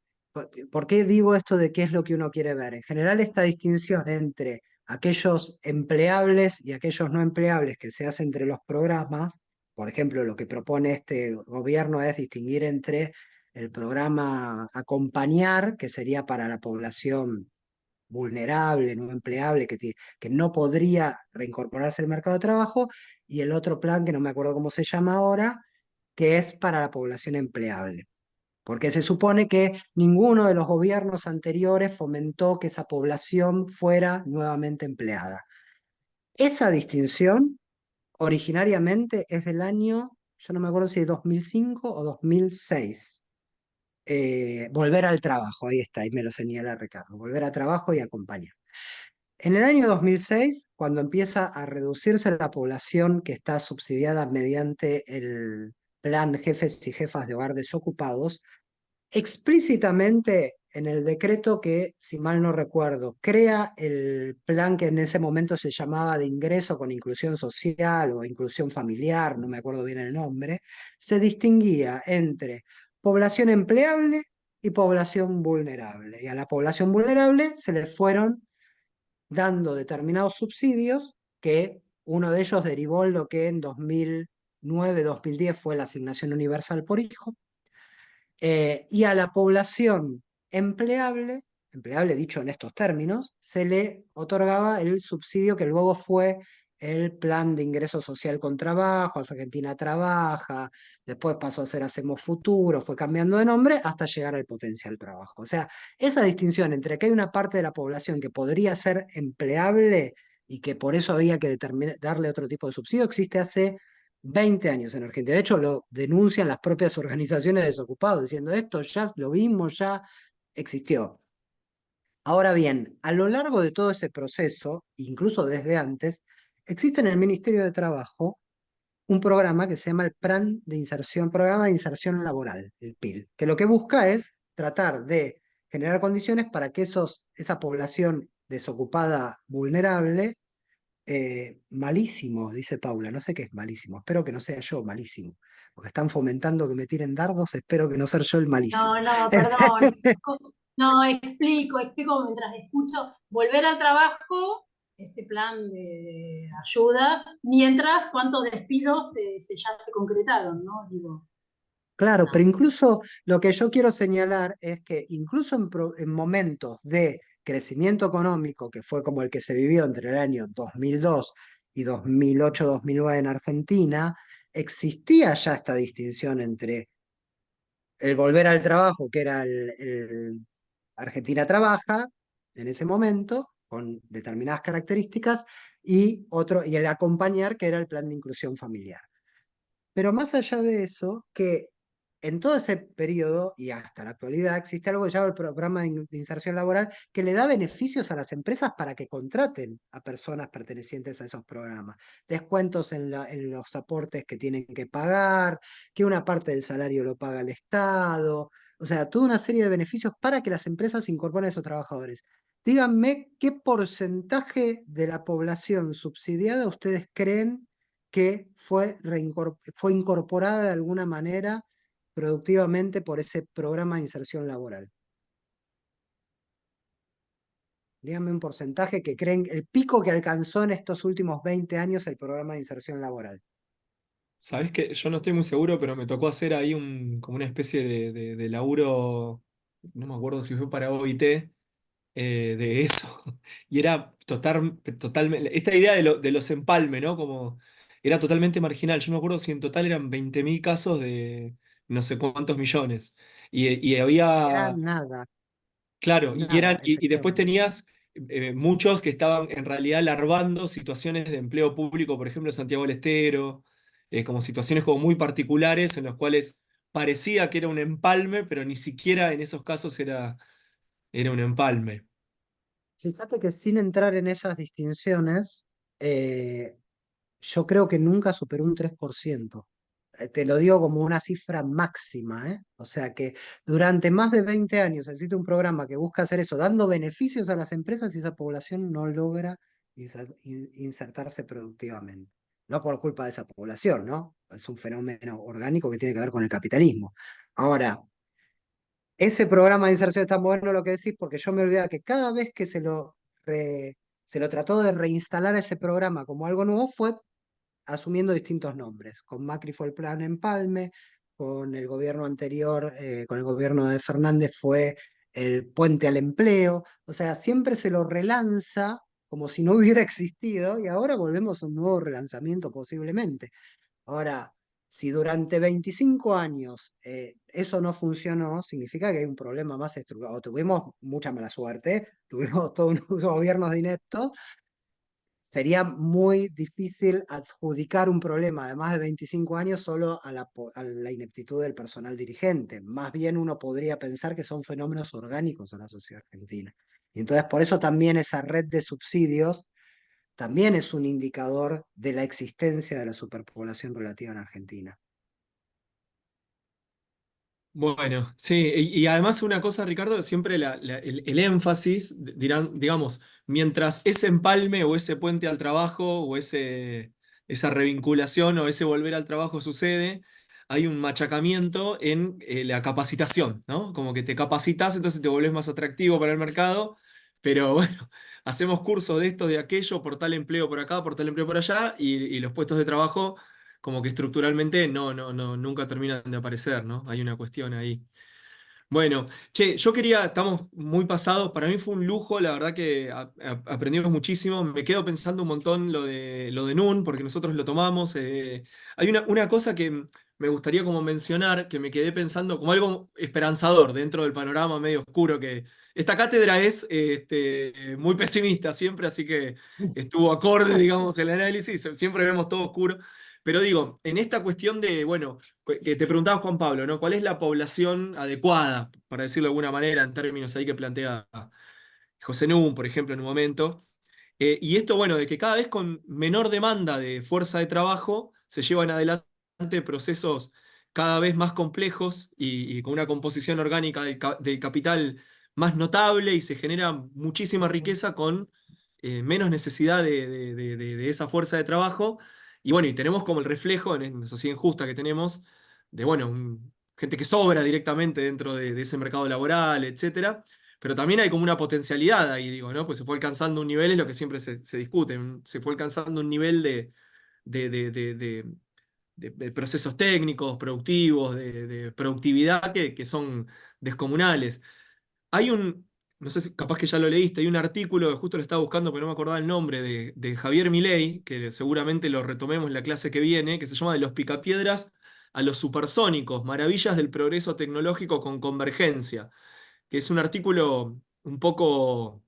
¿Por qué digo esto de qué es lo que uno quiere ver? En general, esta distinción entre aquellos empleables y aquellos no empleables que se hace entre los programas, por ejemplo, lo que propone este gobierno es distinguir entre el programa Acompañar, que sería para la población vulnerable, no empleable, que no podría reincorporarse al mercado de trabajo, y el otro plan, que no me acuerdo cómo se llama ahora, que es para la población empleable. Porque se supone que ninguno de los gobiernos anteriores fomentó que esa población fuera nuevamente empleada. Esa distinción originariamente es del año, yo no me acuerdo si es 2005 o 2006. Volver al trabajo, ahí está, ahí me lo señala Ricardo, volver al trabajo y acompañar. En el año 2006, cuando empieza a reducirse la población que está subsidiada mediante el plan Jefes y Jefas de Hogar Desocupados, explícitamente en el decreto que, si mal no recuerdo, crea el plan que en ese momento se llamaba de ingreso con inclusión social o inclusión familiar, no me acuerdo bien el nombre, se distinguía entre población empleable y población vulnerable. Y a la población vulnerable se le fueron dando determinados subsidios, que uno de ellos derivó en lo que en 2009-2010 fue la asignación universal por hijo, y a la población empleable, empleable dicho en estos términos, se le otorgaba el subsidio que luego fue el plan de ingreso social con trabajo, Argentina Trabaja, después pasó a ser Hacemos Futuro, fue cambiando de nombre hasta llegar al potencial trabajo. O sea, esa distinción entre que hay una parte de la población que podría ser empleable y que por eso había que darle otro tipo de subsidio existe hace 20 años en Argentina. De hecho, lo denuncian las propias organizaciones de desocupados, diciendo esto ya lo vimos, ya existió. Ahora bien, a lo largo de todo ese proceso, incluso desde antes, existe en el Ministerio de Trabajo un programa que se llama el Plan de Inserción, Programa de Inserción Laboral, el PIL, que lo que busca es tratar de generar condiciones para que esa población desocupada vulnerable, malísimo, dice Paula, no sé qué es malísimo, espero que no sea yo malísimo, porque están fomentando que me tiren dardos, espero que no sea yo el malísimo. No, perdón. No, explico mientras escucho. Volver al trabajo, este plan de ayuda, mientras cuántos despidos ya se concretaron, ¿no? Digo, Claro, pero no. incluso lo que yo quiero señalar es que incluso en momentos de crecimiento económico, que fue como el que se vivió entre el año 2002 y 2008-2009 en Argentina, existía ya esta distinción entre el volver al trabajo, que era el Argentina Trabaja en ese momento, con determinadas características, y el acompañar, que era el plan de inclusión familiar. Pero más allá de eso, que en todo ese periodo y hasta la actualidad existe algo que se llama el programa de inserción laboral, que le da beneficios a las empresas para que contraten a personas pertenecientes a esos programas. Descuentos en los aportes que tienen que pagar, que una parte del salario lo paga el Estado, o sea, toda una serie de beneficios para que las empresas incorporen a esos trabajadores. Díganme qué porcentaje de la población subsidiada ustedes creen que fue incorporada de alguna manera productivamente por ese programa de inserción laboral. Díganme un porcentaje que creen, el pico que alcanzó en estos últimos 20 años el programa de inserción laboral. Sabés que yo no estoy muy seguro, pero me tocó hacer ahí como una especie de laburo, no me acuerdo si fue para OIT, de eso. Y era totalmente, esta idea de los empalme, ¿no? Como era totalmente marginal. Yo no me acuerdo si en total eran 20.000 casos de no sé cuántos millones. Y Era había, nada, claro, nada, y después efectivamente. tenías muchos que estaban en realidad larvando situaciones de empleo público, por ejemplo, en Santiago del Estero, como situaciones como muy particulares en las cuales parecía que era un empalme, pero ni siquiera en esos casos era un empalme. Fíjate que sin entrar en esas distinciones, yo creo que nunca superó un 3%. Te lo digo como una cifra máxima, ¿eh? O sea que durante más de 20 años existe un programa que busca hacer eso, dando beneficios a las empresas y esa población no logra insertarse productivamente. no por culpa de esa población, ¿no? Es un fenómeno orgánico que tiene que ver con el capitalismo. Ahora, ese programa de inserción está bueno lo que decís, porque yo me olvidaba que cada vez que se lo trató de reinstalar ese programa como algo nuevo, fue asumiendo distintos nombres. Con Macri fue el Plan Empalme, con el gobierno anterior, con el gobierno de Fernández fue el Puente al Empleo. O sea, siempre se lo relanza como si no hubiera existido y ahora volvemos a un nuevo relanzamiento posiblemente. Ahora, si durante 25 años eso no funcionó, significa que hay un problema más estructurado. Tuvimos mucha mala suerte, tuvimos todos unos gobiernos de ineptos. Sería muy difícil adjudicar un problema de más de 25 años solo a la ineptitud del personal dirigente. Más bien uno podría pensar que son fenómenos orgánicos en la sociedad argentina. Y entonces por eso también esa red de subsidios también es un indicador de la existencia de la superpoblación relativa en Argentina. Bueno, sí, y además una cosa, Ricardo, siempre el énfasis, dirán, digamos, mientras ese empalme o ese puente al trabajo o esa revinculación o ese volver al trabajo sucede, hay un machacamiento en la capacitación, ¿no? Como que te capacitas, entonces te volvés más atractivo para el mercado, pero bueno, hacemos cursos de esto, de aquello, por tal empleo por acá, por tal empleo por allá, y los puestos de trabajo como que estructuralmente nunca terminan de aparecer, ¿no? Hay una cuestión ahí. Bueno, che, yo quería, estamos muy pasados, para mí fue un lujo, la verdad que aprendimos muchísimo, me quedo pensando un montón lo de Nun, porque nosotros lo tomamos. Hay una cosa que me gustaría como mencionar, que me quedé pensando como algo esperanzador dentro del panorama medio oscuro que... Esta cátedra es muy pesimista siempre, así que estuvo acorde, digamos, el análisis, siempre vemos todo oscuro. Pero digo, en esta cuestión de, bueno, que te preguntaba Juan Pablo, ¿no? ¿Cuál es la población adecuada, para decirlo de alguna manera, en términos ahí que plantea José Nun, por ejemplo, en un momento? Y esto, bueno, de que cada vez con menor demanda de fuerza de trabajo se llevan adelante procesos cada vez más complejos y con una composición orgánica del capital más notable y se genera muchísima riqueza con menos necesidad de esa fuerza de trabajo. Y bueno, y tenemos como el reflejo en la sociedad injusta que tenemos de, bueno, gente que sobra directamente dentro de ese mercado laboral, etcétera. Pero también hay como una potencialidad ahí, digo, ¿no? Pues se fue alcanzando un nivel, es lo que siempre se discute, se fue alcanzando un nivel de, de- de- de- de procesos técnicos, productivos, de productividad que son descomunales. Hay no sé si capaz que ya lo leíste, hay un artículo que justo lo estaba buscando, pero no me acordaba el nombre, de Javier Milei, que seguramente lo retomemos en la clase que viene, que se llama De los picapiedras a los supersónicos, maravillas del progreso tecnológico con convergencia, que es un artículo un poco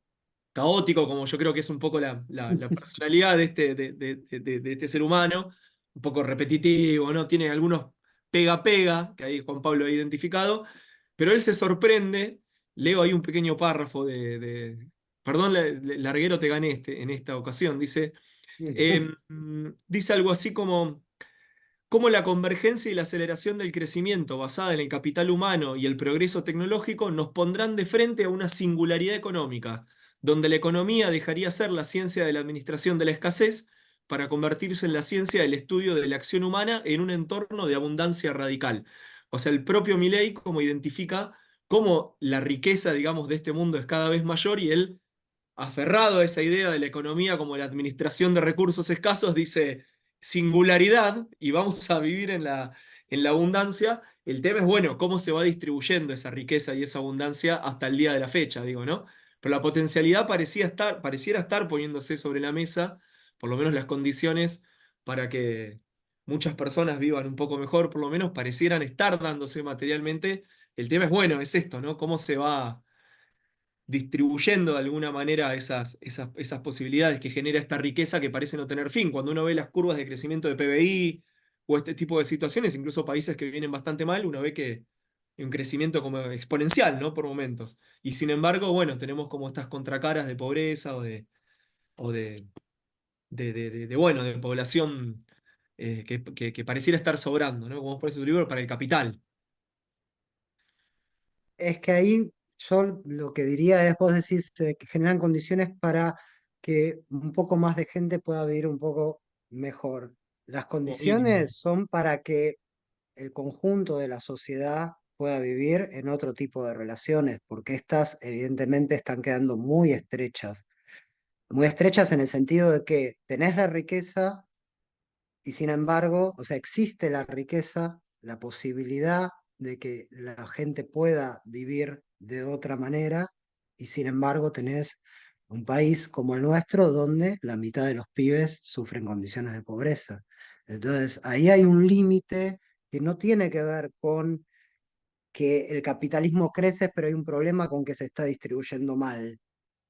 caótico, como yo creo que es un poco la personalidad de este ser humano, un poco repetitivo, ¿no? Tiene algunos pega-pega, que ahí Juan Pablo ha identificado, pero él se sorprende, leo ahí un pequeño párrafo perdón, larguero te gané en esta ocasión, dice algo así como cómo la convergencia y la aceleración del crecimiento basada en el capital humano y el progreso tecnológico nos pondrán de frente a una singularidad económica, donde la economía dejaría ser la ciencia de la administración de la escasez para convertirse en la ciencia del estudio de la acción humana en un entorno de abundancia radical. O sea, el propio Milley como identifica cómo la riqueza, digamos, de este mundo es cada vez mayor y él, aferrado a esa idea de la economía como la administración de recursos escasos, dice singularidad y vamos a vivir en la abundancia. El tema es, bueno, cómo se va distribuyendo esa riqueza y esa abundancia hasta el día de la fecha, digo, ¿no? Pero la potencialidad pareciera estar poniéndose sobre la mesa, por lo menos las condiciones para que muchas personas vivan un poco mejor, por lo menos parecieran estar dándose materialmente. El tema es, bueno, es esto, ¿no? ¿Cómo se va distribuyendo de alguna manera esas posibilidades que genera esta riqueza que parece no tener fin? Cuando uno ve las curvas de crecimiento de PBI o este tipo de situaciones, incluso países que vienen bastante mal, uno ve que hay un crecimiento como exponencial, ¿no? Por momentos. Y sin embargo, bueno, tenemos como estas contracaras de pobreza o bueno, de población que pareciera estar sobrando, ¿no? Como por eso libro para el capital. Es que ahí yo lo que diría es, vos decís, que generan condiciones para que un poco más de gente pueda vivir un poco mejor. Las como mínimo. condiciones son para que el conjunto de la sociedad pueda vivir en otro tipo de relaciones, porque estas evidentemente están quedando muy estrechas en el sentido de que tenés la riqueza y sin embargo, o sea, existe la riqueza, la posibilidad de que la gente pueda vivir de otra manera y sin embargo tenés un país como el nuestro donde la mitad de los pibes sufren condiciones de pobreza. Entonces, ahí hay un límite que no tiene que ver con que el capitalismo crece, pero hay un problema con que se está distribuyendo mal.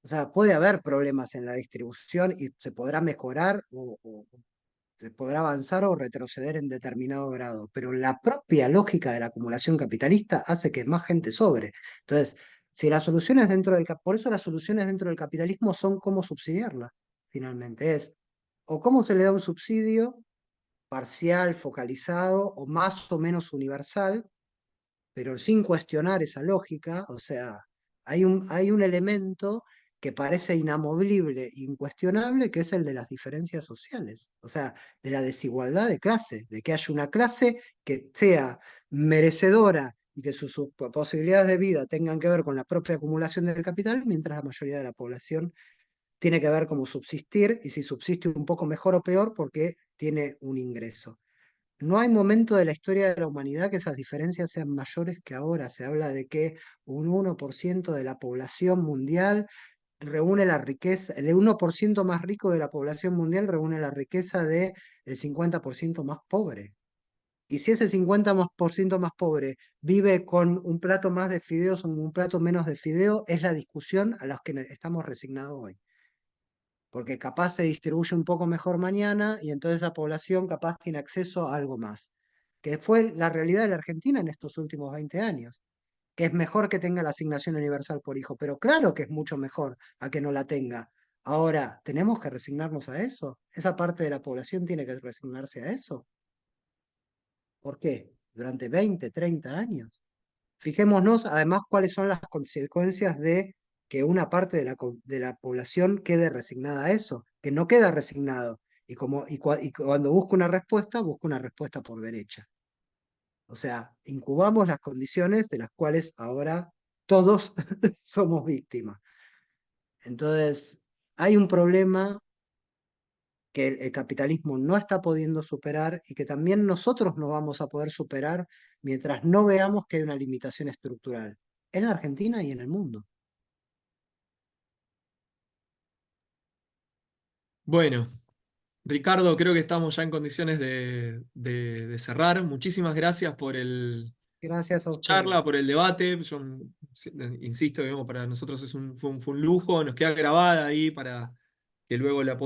O sea, puede haber problemas en la distribución y se podrá mejorar o se podrá avanzar o retroceder en determinado grado, pero la propia lógica de la acumulación capitalista hace que más gente sobre. Entonces, si las soluciones por eso las soluciones dentro del capitalismo son cómo subsidiarla, finalmente, es o cómo se le da un subsidio parcial, focalizado o más o menos universal, pero sin cuestionar esa lógica, o sea, hay un elemento que parece inamovible, incuestionable, que es el de las diferencias sociales, o sea, de la desigualdad de clases, de que haya una clase que sea merecedora y que sus posibilidades de vida tengan que ver con la propia acumulación del capital, mientras la mayoría de la población tiene que ver cómo subsistir y si subsiste un poco mejor o peor porque tiene un ingreso. No hay momento de la historia de la humanidad que esas diferencias sean mayores que ahora. Se habla de que un 1% de la población mundial reúne la riqueza, el 1% más rico de la población mundial reúne la riqueza del 50% más pobre. Y si ese 50% más pobre vive con un plato más de fideos o un plato menos de fideo, es la discusión a la que estamos resignados hoy. Porque capaz se distribuye un poco mejor mañana y entonces esa población capaz tiene acceso a algo más. Que fue la realidad de la Argentina en estos últimos 20 años. Que es mejor que tenga la asignación universal por hijo, pero claro que es mucho mejor a que no la tenga. Ahora, ¿tenemos que resignarnos a eso? ¿Esa parte de la población tiene que resignarse a eso? ¿Por qué? Durante 20, 30 años. Fijémonos además cuáles son las consecuencias de que una parte de de la población quede resignada a eso, que no queda resignado. Y cuando busca una respuesta por derecha. O sea, incubamos las condiciones de las cuales ahora todos somos víctimas. Entonces, hay un problema que el capitalismo no está pudiendo superar y que también nosotros no vamos a poder superar mientras no veamos que hay una limitación estructural en la Argentina y en el mundo. Bueno, Ricardo, creo que estamos ya en condiciones de cerrar. Muchísimas gracias por Gracias a charla, ustedes. por el debate. Yo insisto, digamos, para nosotros fue un lujo, nos queda grabada ahí para que luego la